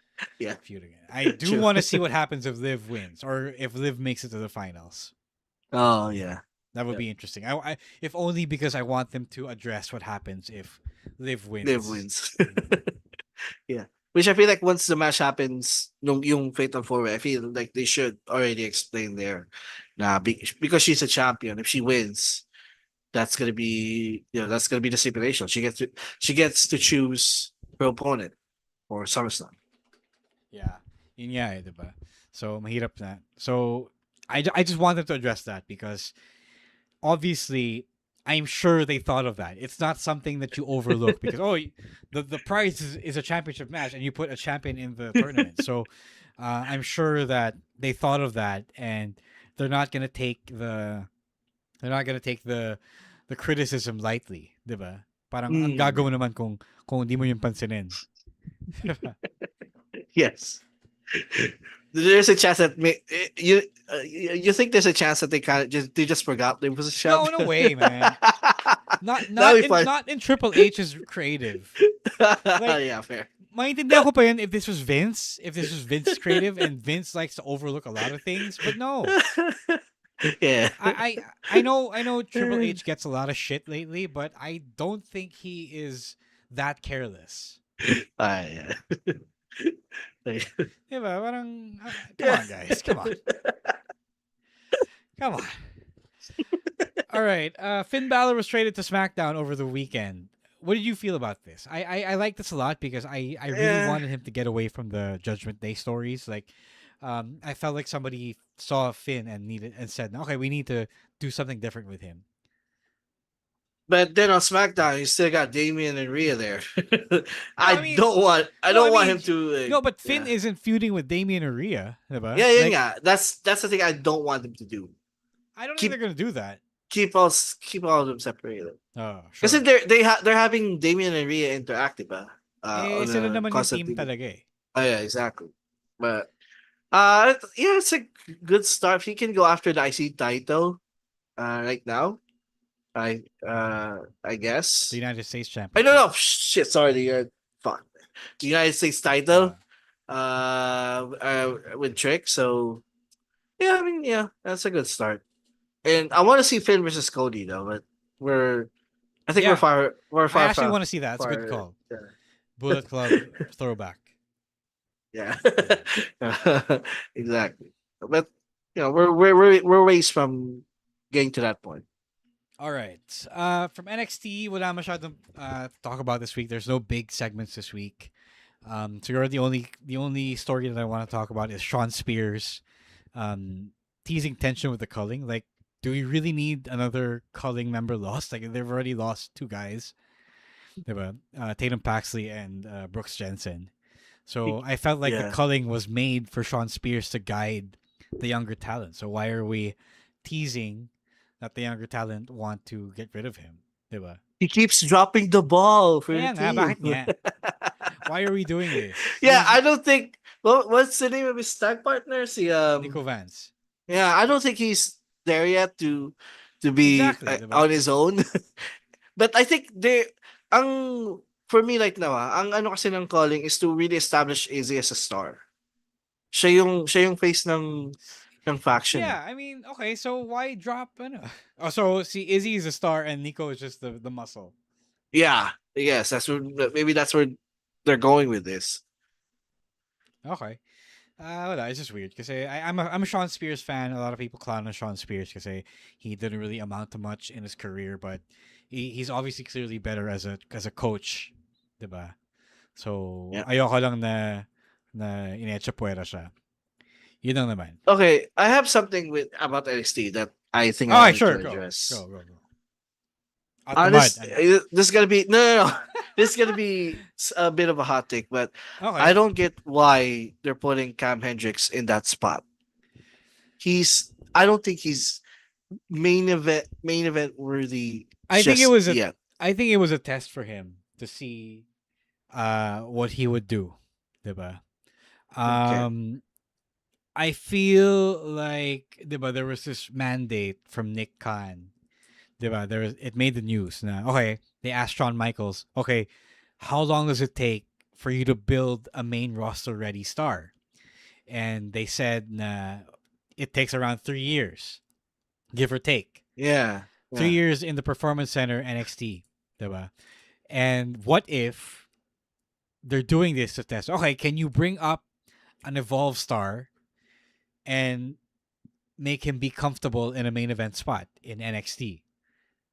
feud again. I do True. want to see what happens if Liv wins or if Liv makes it to the finals. Oh yeah. That would be interesting. I if only because I want them to address what happens if Liv wins. Liv wins. Yeah. Which I feel like once the match happens, yung Fatal 4-Way, I feel like they should already explain there. Because she's a champion, if she wins, that's gonna be the stipulation. She gets to choose her opponent for SummerSlam. Yeah. Yun nga eh, diba? So, mahirap na. So, I just wanted to address that because obviously I'm sure they thought of that. It's not something that you overlook because the prize is a championship match and you put a champion in the tournament. So I'm sure that they thought of that and they're not gonna take the the criticism lightly, diba? Parang ang gagawin naman kung hindi mo yung pansinin. Yes. There's a chance that you think there's a chance that they just forgot there was a champion. No way, man. Not in Triple H's creative. Like, yeah, fair. Maintindihan ko pa yun if this was Vince. If this was Vince's creative and Vince likes to overlook a lot of things, but no. Yeah. I know Triple H gets a lot of shit lately, but I don't think he is that careless. Yeah. Diba? Parang, come on, guys. Come on. Come on. All right. Finn Balor was traded to SmackDown over the weekend. What did you feel about this? I like this a lot because I really wanted him to get away from the Judgment Day stories. Like, I felt like somebody saw Finn and said, okay, we need to do something different with him. But then on SmackDown, you still got Damian and Rhea there. I don't want him to. No, but Finn isn't feuding with Damian or Rhea, diba? Yeah. That's the thing I don't want them to do. I don't think they're gonna do that. Keep all of them separated. Oh, sure. Kasi they're having Damian and Rhea interactive, sila naman yung team talaga eh. Oh yeah, exactly. But it's a good start. If he can go after the IC title, right now, I guess the United States champion. I don't know. Shit, sorry. Fuck. The United States title, with Trick. So yeah, that's a good start. And I want to see Finn versus Cody though, but we're far. I actually want to see that. It's a good call. Yeah. Bullet Club throwback. Yeah, exactly. But we're ways from getting to that point. All right. From NXT, wala masyadong talk about this week. There's no big segments this week. So you're the only story that I want to talk about is Sean Spears teasing tension with the culling. Like, do we really need another culling member lost? Like, they've already lost two guys. Diba? Tatum Paxley and Brooks Jensen. So I felt like the culling was made for Sean Spears to guide the younger talent. So why are we teasing that the younger talent want to get rid of him? Diba? He keeps dropping the ball for the team. Bakit nga? Why are we doing this? Yeah, I don't think. What's the name of his tag partner? Nico Vance. Yeah, I don't think he's there yet to be on his own. But I think for me right now, ang ano kasi ng calling is to really establish AZ as a star. Siya yung face ng faction. Yeah, I mean, okay, so why drop? Oh, so see, Izzy is a star and Nico is just the muscle. Yeah, yes, maybe that's where they're going with this. Okay. Wala, it's just weird because I'm a Sean Spears fan. A lot of people clown on Sean Spears because he didn't really amount to much in his career, but he's obviously clearly better as a coach, diba? So ayoko lang na inecha puwera siya. Yun lang naman. Okay, I have something about NXT that I think I sure, to address. Go. This is gonna be no. This is gonna be a bit of a hot take, but I don't get why they're putting Cam Hendricks in that spot. I don't think he's main event worthy. I think it was a test for him to see what he would do, diba? I feel like, diba, there was this mandate from Nick Khan. Diba? It made the news. Okay, they asked Shawn Michaels, okay, how long does it take for you to build a main roster ready star? And they said it takes around 3 years, give or take. Yeah. 3 years in the Performance Center NXT. Diba? And what if they're doing this to test. Okay, can you bring up an evolved star and make him be comfortable in a main event spot in NXT?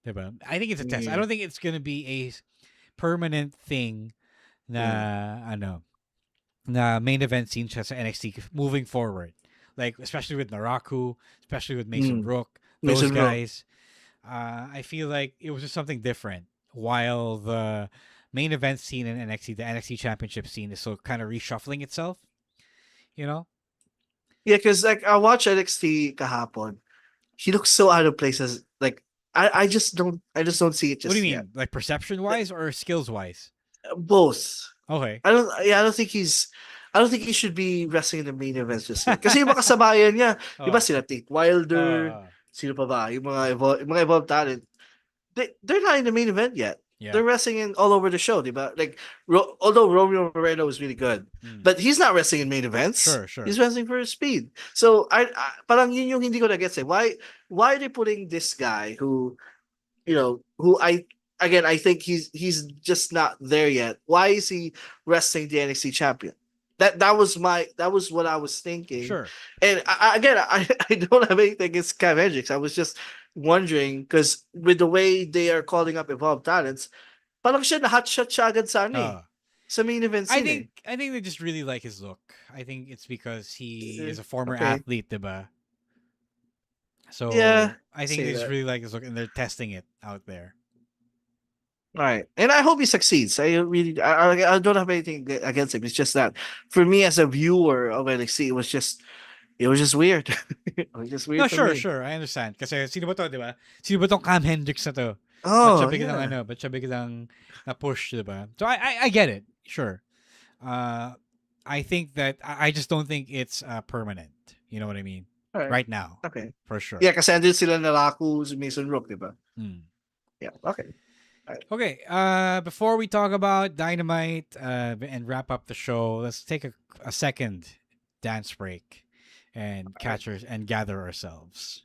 Diba? I think it's a test. I don't think it's gonna be a permanent thing na main event scene siya sa NXT moving forward. Like especially with Naraku, especially with Mason Rook, those Mason Rook. guys. I feel like it was just something different. While the main event scene in NXT, the NXT Championship scene, is so kind of reshuffling itself. You know? Yeah, because like I watched NXT kahapon. He looks so out of place as like I just don't see it just What do you mean? yet. Like perception wise or skills wise? Both. Okay. I don't think he should be wrestling in the main events just yet. Kasi yung mga kasabayan niya, di ba sila Tate Wilder, sino pa ba? Yung mga evolved talent. They're not in the main event yet. Yeah. They're wrestling in all over the show, di ba? Like although Romeo Moreno was really good, but he's not wrestling in main events. Sure. He's wrestling for his speed. So I parang yun yung hindi ko na gets. Why are they putting this guy who I think he's just not there yet. Why is he wrestling the NXT champion? That was what I was thinking. Sure. And I don't have anything against Cam Hendricks. I was just wondering because with the way they are calling up evolved talents, parang siya na hot shot siya agad sa sa main event scene. I think they just really like his look. I think it's because he is a former athlete, diba? So yeah, I think they just really like his look and they're testing it out there. Right, and I hope he succeeds. I don't have anything against him. It's just that for me as a viewer of NXT, it was just weird. It was just weird. No, for sure, I understand. Kasi sino ba to, di ba? Sino ba tong Cam Hendricks na to? Oh, Ba't siya biglang na-push, di ba? So I get it, sure. I think that I just don't think it's permanent. You know what I mean? Right now. Okay. For sure. Yeah, kasi andun sila Naraku, Mason Rook, di ba? Yeah, okay. Right. Okay, before we talk about Dynamite and wrap up the show, let's take a second dance break and gather ourselves.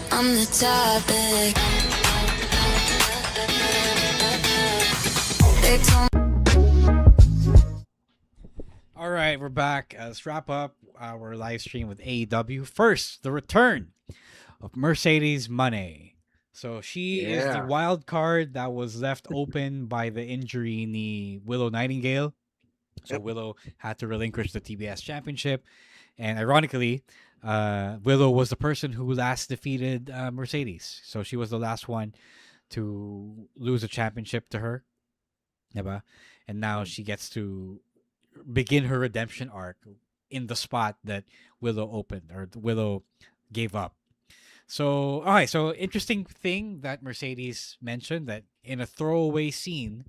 I'm the topic. All right, we're back. Let's wrap up our live stream with AEW. First, the return of Mercedes Moné. So she is the wild card that was left open by the injury ni Willow Nightingale. So Willow had to relinquish the TBS championship. And ironically, Willow was the person who last defeated Mercedes. So she was the last one to lose a championship to her. Diba? And now she gets to begin her redemption arc in the spot that Willow opened or Willow gave up. So, all right. So, interesting thing that Mercedes mentioned that in a throwaway scene,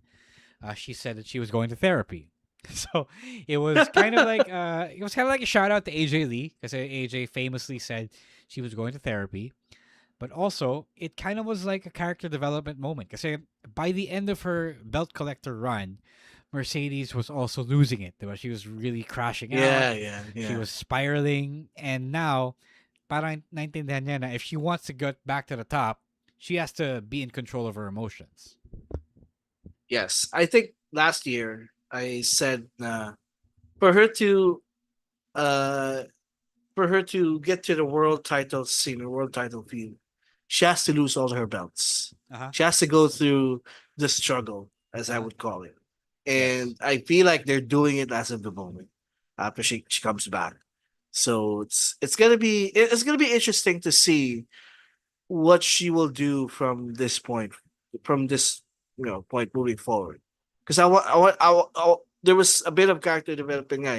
she said that she was going to therapy. So it was kind of like a shout out to AJ Lee because AJ famously said she was going to therapy, but also it kind of was like a character development moment because by the end of her belt collector run, Mercedes was also losing it. She was really crashing out. Yeah. She was spiraling, and now parang naintindihan niya na if she wants to get back to the top, she has to be in control of her emotions. Yes, I think last year I said for her to get to the world title scene or world title field, she has to lose all her belts. She has to go through the struggle, as I would call it. And I feel like they're doing it as of the moment after she comes back. So it's gonna be interesting to see what she will do from this point moving forward. Because there was a bit of character developing nga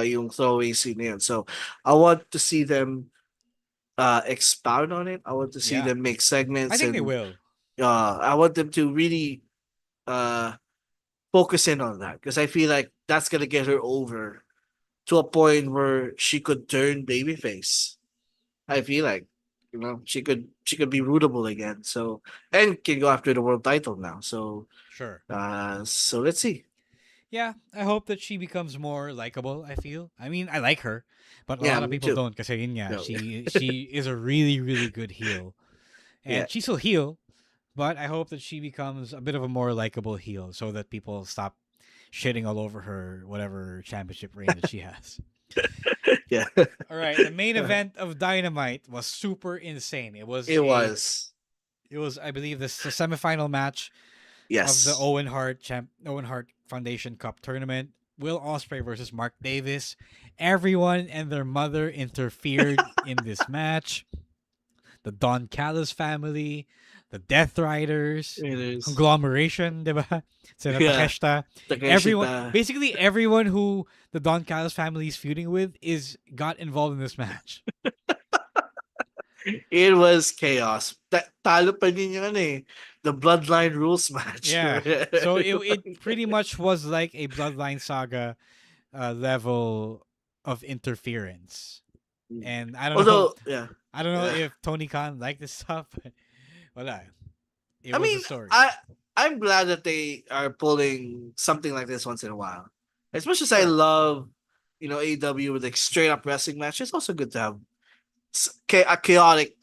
yung throwaway scene na yun. So I want to see them expound on it. I want to see Yeah. them make I segments, think they and will. I want them to really uh focus in on that, because I feel like that's gonna get her over to a point where she could turn babyface. I feel like, she could be rootable again. So, and can go after the world title now. So Sure. so let's see. Yeah, I hope that she becomes more likable. I feel. I mean, I like her, but a Yeah, lot of me people too. don't. Kasi yun nga, No. she is a really really good heel, Yeah. and she's still heel. But I hope that she becomes a bit of a more likable heel, so that people stop shitting all over her whatever championship reign that she has. Yeah. All right, the main event of Dynamite was super insane. It was. It was, I believe, the semifinal match of the Yes. Owen Hart Foundation Cup tournament. Will Ospreay versus Mark Davis. Everyone and their mother interfered in this match. The Don Callis family, the Death Riders, It is. conglomeration, diba? Sina Yeah. Takeshita. Everyone, Takeshita. basically everyone who the Don Callis family is feuding with got involved in this match. It was chaos. Talo pa din yung ano eh, the Bloodline Rules match. Yeah. So it pretty much was like a Bloodline Saga level of interference. And I don't know Although, yeah. I don't know Yeah. if Tony Khan liked this stuff, but wala. It I was mean, a story. I'm glad that they are pulling something like this once in a while. As much as I Sure. love, AEW with like straight up wrestling match, it's also good to have a chaotic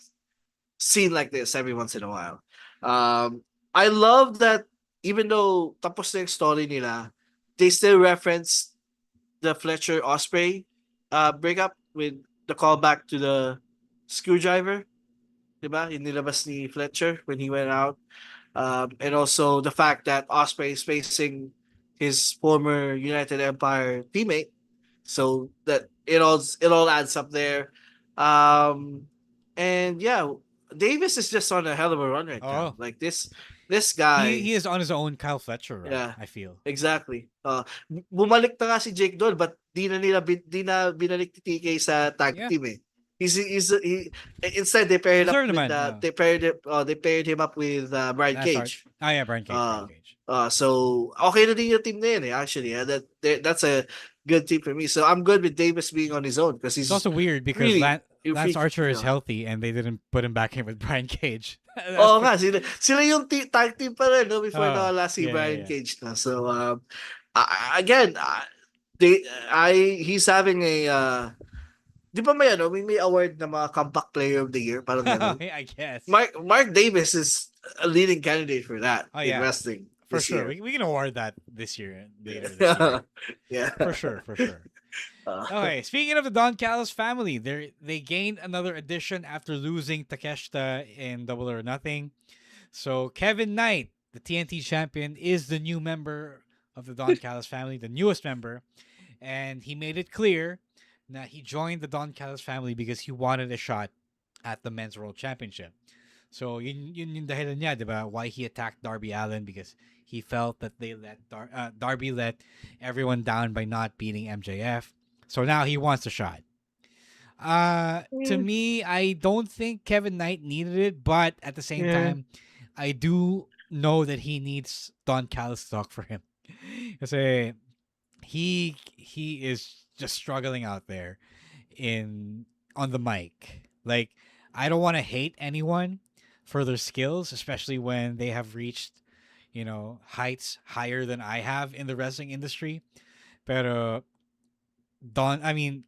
scene like this every once in a while. I love that even though tapos na yung story nila, they still reference the Fletcher Osprey breakup with the callback to the screwdriver. Diba? Yung nilabas ni Fletcher when he went out. And also the fact that Osprey is facing his former United Empire teammate. So that it all adds up there. And yeah, Davis is just on a hell of a run right now. Oh. Like this He guy. is on his own Kyle Fletcher run, Yeah. I feel. Exactly. Bumalik na nga si Jake Doll, but di na binalik ni TK sa tag Yeah. team eh. Instead they paired up Deserve with naman, no. they paired him up with Brian That's Cage. Ah, yeah, Brian Cage. Brian Cage. So okay na din yung team na yun eh, actually. That's a good team for me. So I'm good with Davis being on his own, because he's It's also weird because really, Lance Archer is healthy and they didn't put him back in with Brian Cage. Oo nga, sila yung tag team pa rin, no, before Oh, nawala si yeah, Brian yeah. Cage na. So again, he's having a di ba may award na mga comeback player of the year, parang ganun. I guess. Mark Davis is a leading candidate for that in wrestling. For this sure. year. We can award that this year. Later this year. Yeah. For sure. Okay, speaking of the Don Callis family, they gained another addition after losing Takeshita in Double or Nothing. So Kevin Knight, the TNT champion, is the new member of the Don Callis family, the newest member. And he made it clear that he joined the Don Callis family because he wanted a shot at the Men's World Championship. So yun yung dahilan niya, diba? Why he attacked Darby Allin, because he felt that they Darby let everyone down by not beating MJF. So now he wants a shot. To me, I don't think Kevin Knight needed it, but at the same time, I do know that he needs Don Callis to talk for him. Kasi he is just struggling out there on the mic. Like, I don't want to hate anyone for their skills, especially when they have reached, heights higher than I have in the wrestling industry. Pero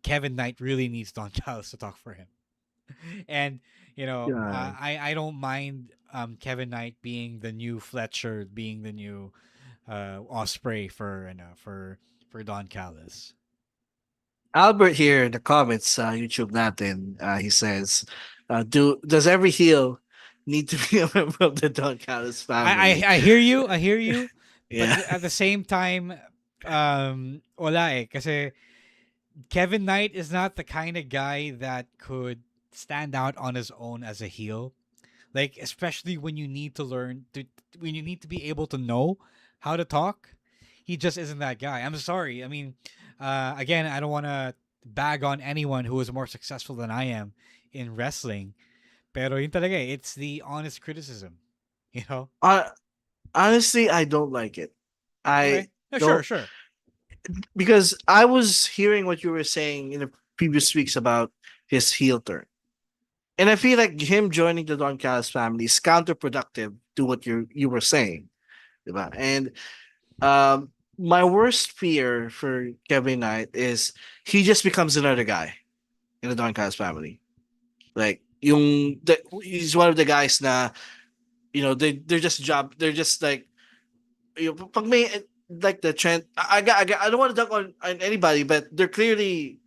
Kevin Knight really needs Don Callis to talk for him. And, I don't mind Kevin Knight being the new Fletcher, being the new Osprey for Don Callis. Albert here in the comments, YouTube natin, he says, does every heel need to be a member of the Don Callis family? I hear you. Yeah. But at the same time, wala eh. Kasi Kevin Knight is not the kind of guy that could stand out on his own as a heel. Like, especially when you need to when you need to be able to know how to talk. He just isn't that guy. I'm sorry. Again, I don't want to bag on anyone who is more successful than I am in wrestling. Pero yun talaga, it's the honest criticism, you know? Honestly, I don't like it. I Okay. Yeah, sure, don't, sure. because I was hearing what you were saying in the previous weeks about his heel turn. And I feel like him joining the Don Callis family is counterproductive to what you were saying. Diba? And um my worst fear for Kevin Knight is he just becomes another guy in the Don Callis family. Like he's one of the guys na they're just like pag may like the trend I don't want to dunk on anybody, but they're clearly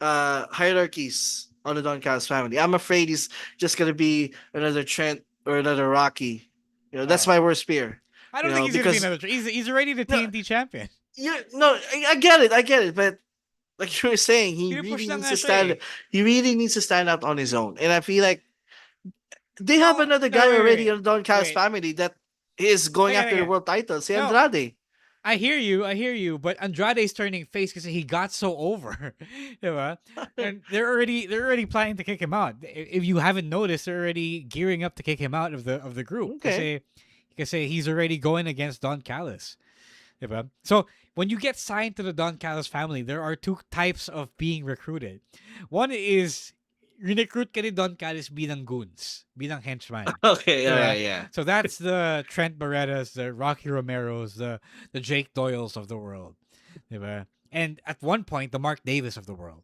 hierarchies on the Don Callis family. I'm afraid he's just gonna be another Trent or another Rocky. That's my worst fear. I don't think he's going to be another. He's already the TNT champion. Yeah, no, I get it, but like you were saying, he really needs to stand. He really needs to stand out on his own, and I feel like they have another guy already on the Don Callis family that is going after the world title. Si Andrade. I hear you, but Andrade's turning face because he got so over, diba? And they're already planning to kick him out. If you haven't noticed, they're already gearing up to kick him out of the group. Okay, because he's already going against Don Callis, diba? So when you get signed to the Don Callis family, there are two types of being recruited. One is recruit ka ni Don Callis bilang goons, bilang henchman. Okay, yeah. So that's the Trent Barrettas, the Rocky Romeros, the Jake Doyles of the world. Diba? And at one point, the Mark Davis of the world.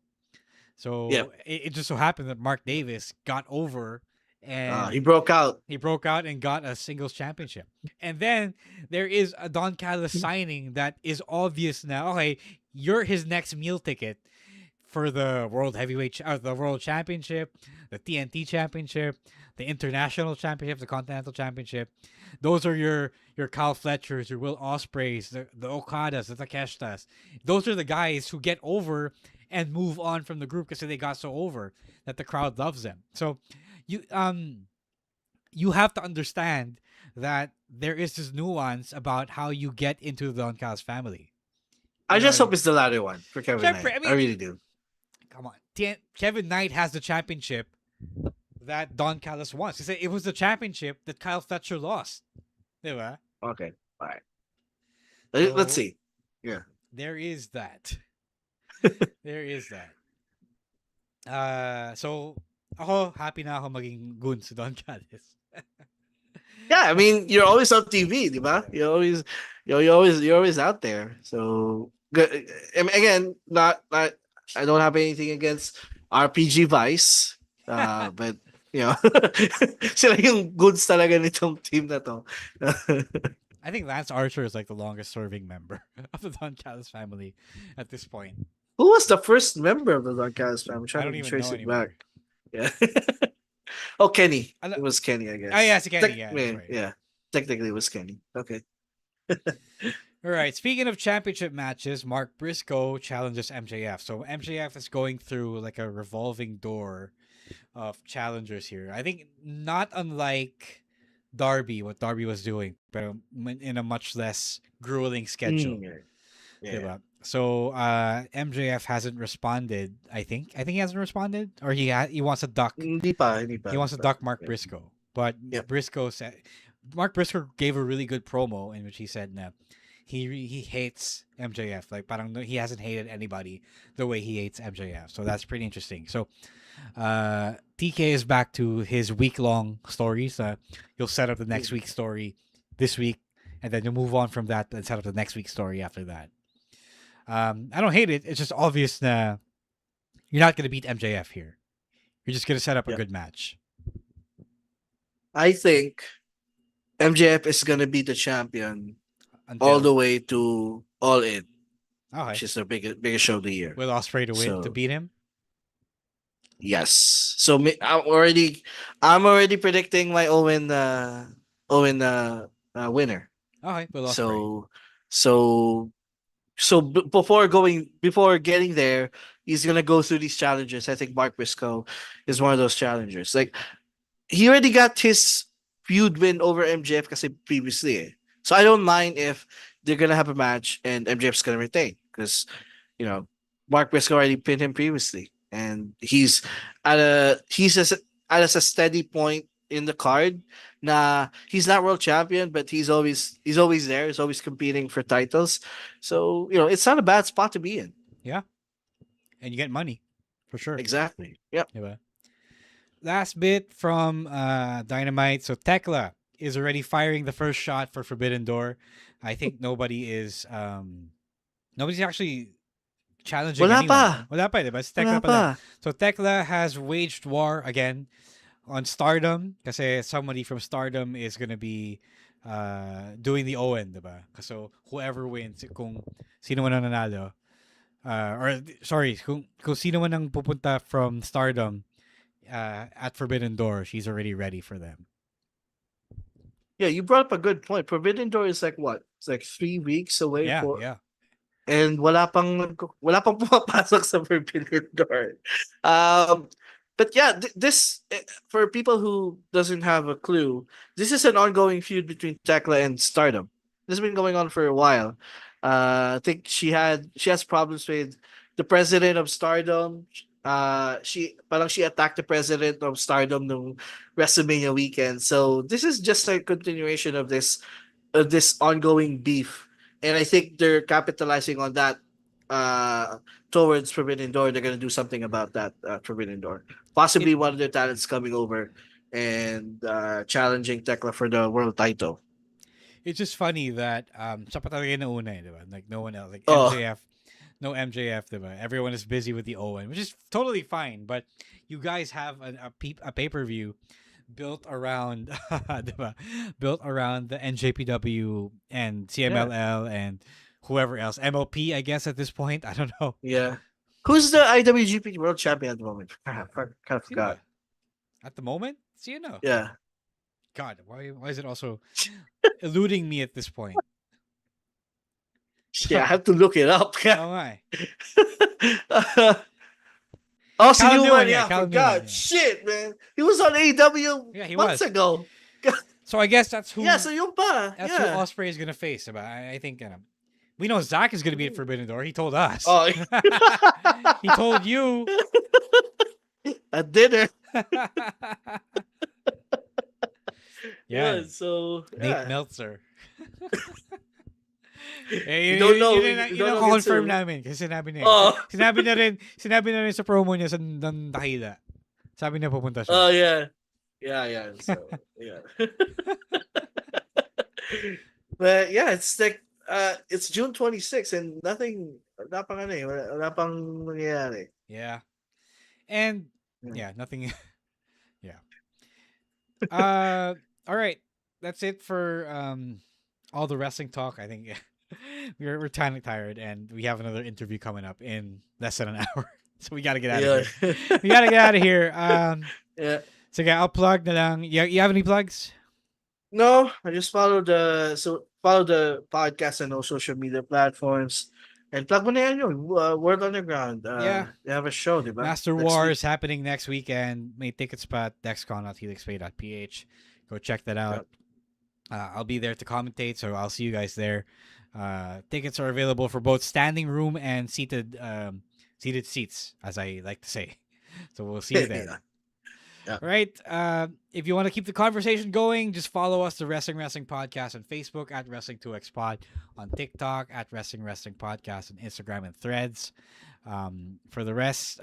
So it just so happened that Mark Davis got over and he broke out. He broke out and got a singles championship. And then there is a Don Callis signing that is obvious now. Okay, you're his next meal ticket for the World Heavyweight, the World Championship, the TNT Championship, the International Championship, the Continental Championship. Those are your Kyle Fletchers, your Will Ospreys, the Okadas, the Takeshtas. Those are the guys who get over and move on from the group because they got so over that the crowd loves them. So you have to understand that there is this nuance about how you get into the Don Callis family. I just hope it's the latter one for Kevin Knight. I really do. Come on. Kevin Knight has the championship that Don Callis wants. He said it was the championship that Kyle Fletcher lost. Diba? Okay. All right. Let's see. Yeah. There is that. There is that. So, ako, happy na ako maging goon si Don Callis. Yeah, I mean, you're always on TV, diba? You're always out there. So, good. Again, not I don't have anything against RPG Vice. But sila yung goods talaga nitong team na to. I think Lance Archer is like the longest serving member of the Don Callis family at this point. Who was the first member of the Don Callis family? I'm trying to trace it back. Yeah. Oh, Kenny. It was Kenny, I guess. Oh, yeah, it's Kenny. Right. Yeah. Technically, it was Kenny. Okay. All right. Speaking of championship matches, Mark Briscoe challenges MJF. So MJF is going through like a revolving door of challengers here. I think not unlike Darby, what Darby was doing, but in a much less grueling schedule. Yeah. So MJF hasn't responded. I think he hasn't responded, or he wants to duck. Hindi pa. He wants to duck Mark Briscoe, but Briscoe said Mark Briscoe gave a really good promo in which he said that he hates MJF. Like parang he hasn't hated anybody the way he hates MJF. So that's pretty interesting. So TK is back to his week-long stories. You'll set up the next week's story this week, and then you'll move on from that and set up the next week's story after that. I don't hate it. It's just obvious that you're not going to beat MJF here. You're just going to set up a good match. I think MJF is going to be the champion all the way to All In, which is the biggest show of the year. With Ospreay to win to beat him. Yes. So I'm already predicting my Owen winner. Okay, with So before getting there, he's gonna go through these challenges. I think Mark Briscoe is one of those challengers. Like he already got his feud win over MJF kasi previously. Eh. So I don't mind if they're gonna have a match and MJF's gonna retain because Mark Briscoe already pinned him previously. and he's at a steady point in the card. Nah, he's not world champion, but he's always there. He's always competing for titles. So it's not a bad spot to be in. Yeah, and you get money for sure. Exactly. Yep. Yeah. Last bit from Dynamite. So Tekla is already firing the first shot for Forbidden Door. I think nobody's actually challenging Wala anyone. pa. Wala pa, diba? Si Tekla Wala pala. pa. So Tekla has waged war again on Stardom kasi somebody from Stardom is gonna be doing the Owen, diba? So whoever wins, kung sino man ang nanalo, kung sino man ang pupunta from Stardom at Forbidden Door, she's already ready for them. Yeah, you brought up a good point. Forbidden Door is like what? It's like 3 weeks away. Yeah. And wala pang pumapasok sa Forbidden Door. But yeah, this for people who doesn't have a clue, this is an ongoing feud between Tekla and Stardom. This has been going on for a while. I think she has problems with the president of Stardom. She attacked the president of Stardom nung WrestleMania weekend. So this is just a continuation of this ongoing beef, and I think they're capitalizing on that towards Forbidden Door. They're gonna do something about that Forbidden Door. Possibly one of their talents coming over and challenging Tekla for the world title. It's just funny that siya pa talaga yung nauna, diba? Like no one else. Like Oh. no MJF, diba? Everyone is busy with the Owen, which is totally fine. But you guys have a pay-per-view built around diba? Built around the NJPW and CMLL and whoever else. MLP, I guess, at this point. I don't know. Yeah. Who's the IWGP World Champion at the moment? I kind of forgot. At the moment? Sino? Yeah. God, why is it also eluding me at this point? Yeah, I have to look it up. Oh my. Si Callum Newman, Newman, yeah, I Callum forgot. Newman, yeah. Shit, man. He was on AEW Yeah, he months was. ago. So I guess that's who. Yeah, so yung pa. That's Yeah. who Ospreay is gonna face. But I think we know Zach is gonna be at Forbidden Door. He told us. Oh. He told you. At dinner. Yeah. So Nate Meltzer. You don't know. You know confirm namin kasi sinabi niya. Oh. Sinabi na rin sa promo niya sa Dakila. Sabi niya pupunta siya. Oh, yeah. Yeah. So, yeah. But yeah, it's like it's June 26th and wala pang nangyayari. Yeah. And yeah, nothing. Yeah. All right. That's it for all the wrestling talk. I think we're kind of tired and we have another interview coming up in less than an hour. So we got to get out of here. We got to get out of here. Yeah. So I'll plug na lang. You have any plugs? No, I just follow the podcast on all social media platforms. And plug mo na yan yun, World Underground. Yeah. They have a show, diba? Master Next War week. is happening next weekend. May tickets pa at dexcon.helixpay.ph. Go check that out. I'll be there to commentate, so I'll see you guys there. Tickets are available for both standing room and seated seats, as I like to say. So we'll see you there. Yeah. Right. If you want to keep the conversation going, just follow us, the Wrestling Podcast on Facebook at Wrestling2XPod, on TikTok at Wrestling Podcast, on Instagram and Threads. For the rest,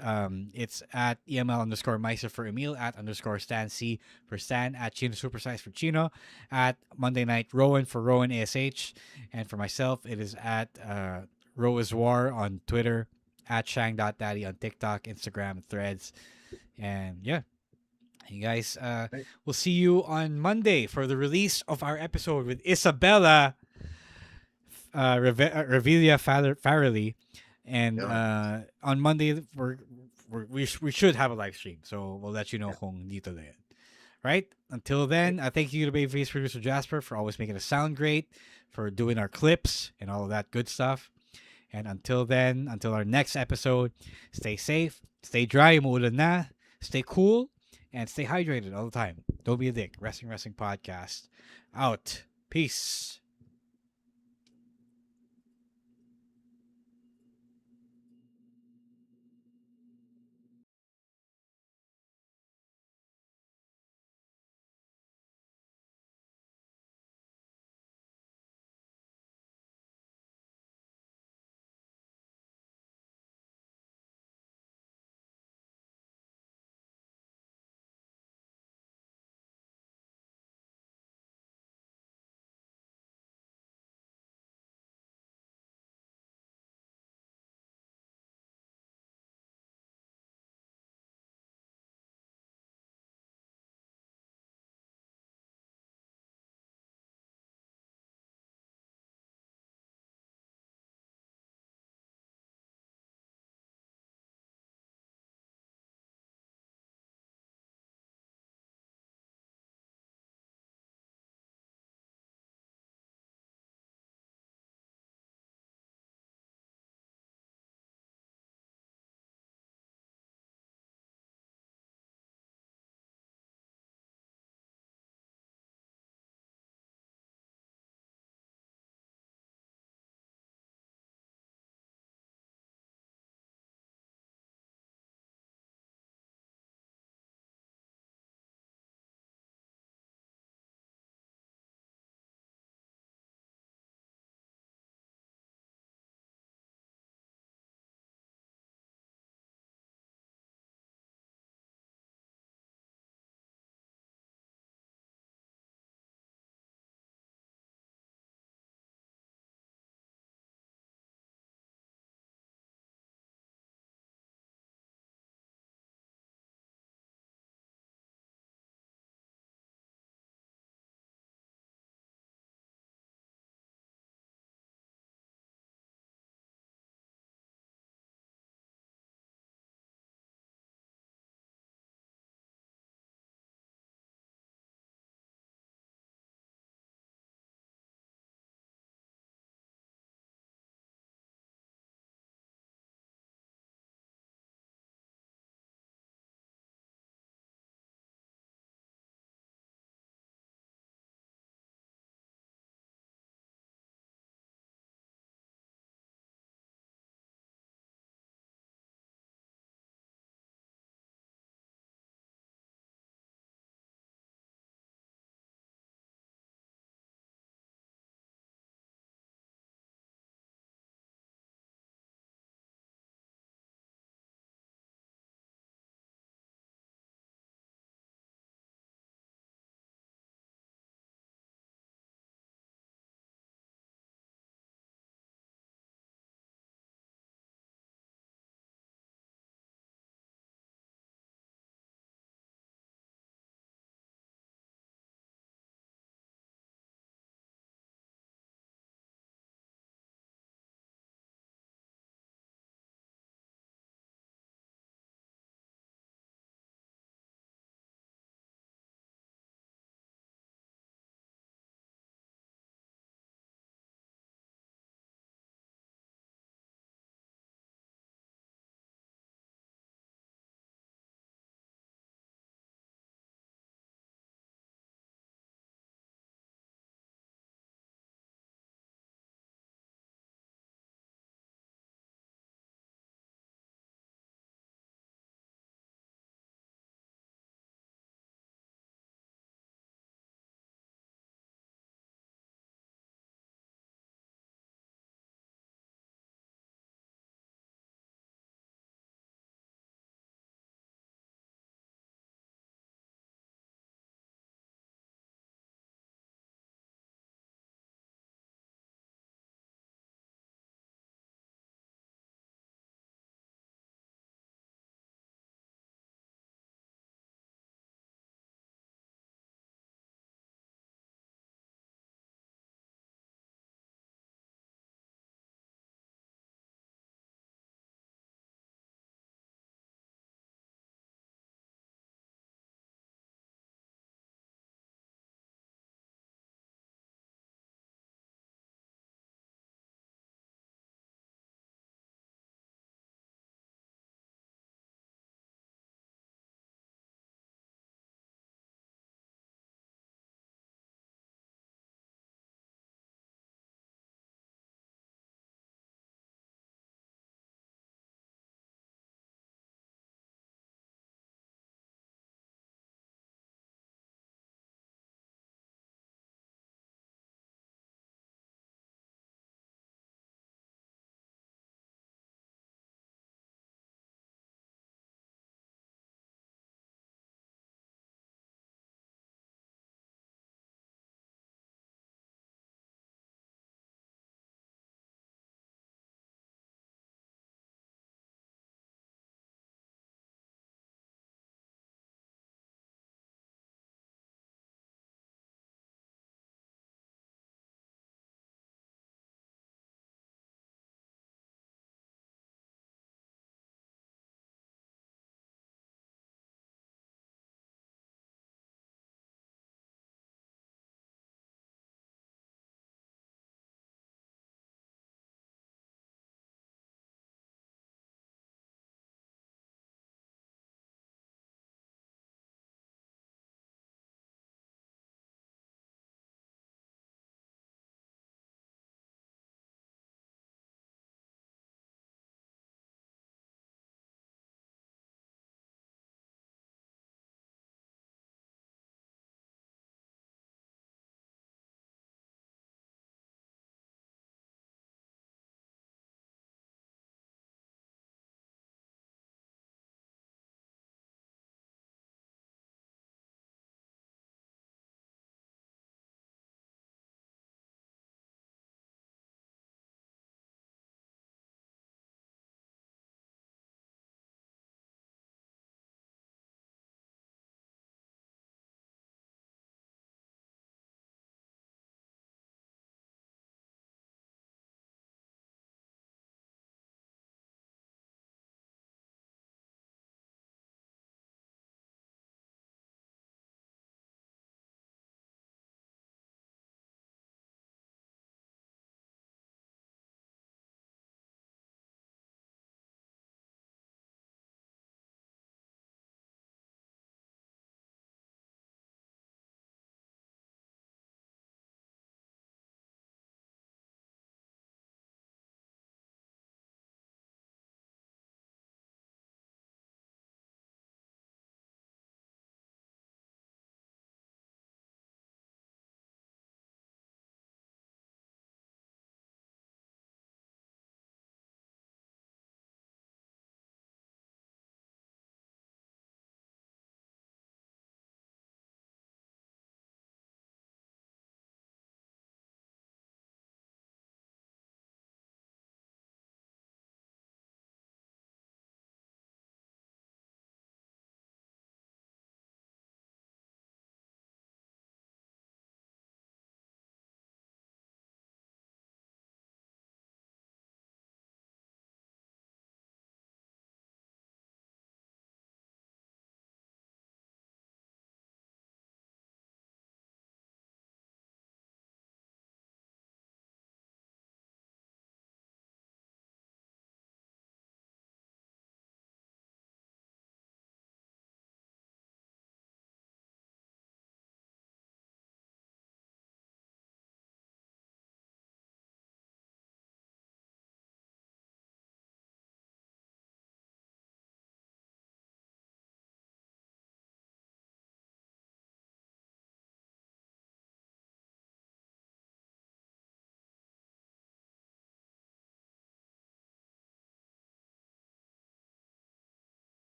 it's at EML_Meiser for Emil, at _Stan C for Stan, at Chino Supersize for Chino, at Monday Night Rowan for Rowan ASH, and for myself, it is at Roazwar on Twitter, at Shang.Daddy on TikTok, Instagram, and Threads. And yeah. You guys, we'll see you on Monday for the release of our episode with Isabella Revelia Farrelly. And on Monday, we should have a live stream. So we'll let you know kung dito na yan. Right? Until then, thank you to Babyface producer Jasper for always making us sound great, for doing our clips and all of that good stuff. And until then, until our next episode, stay safe, stay dry, umuulan na, stay cool, and stay hydrated all the time. Don't be a dick. Wrestling Podcast. Out. Peace.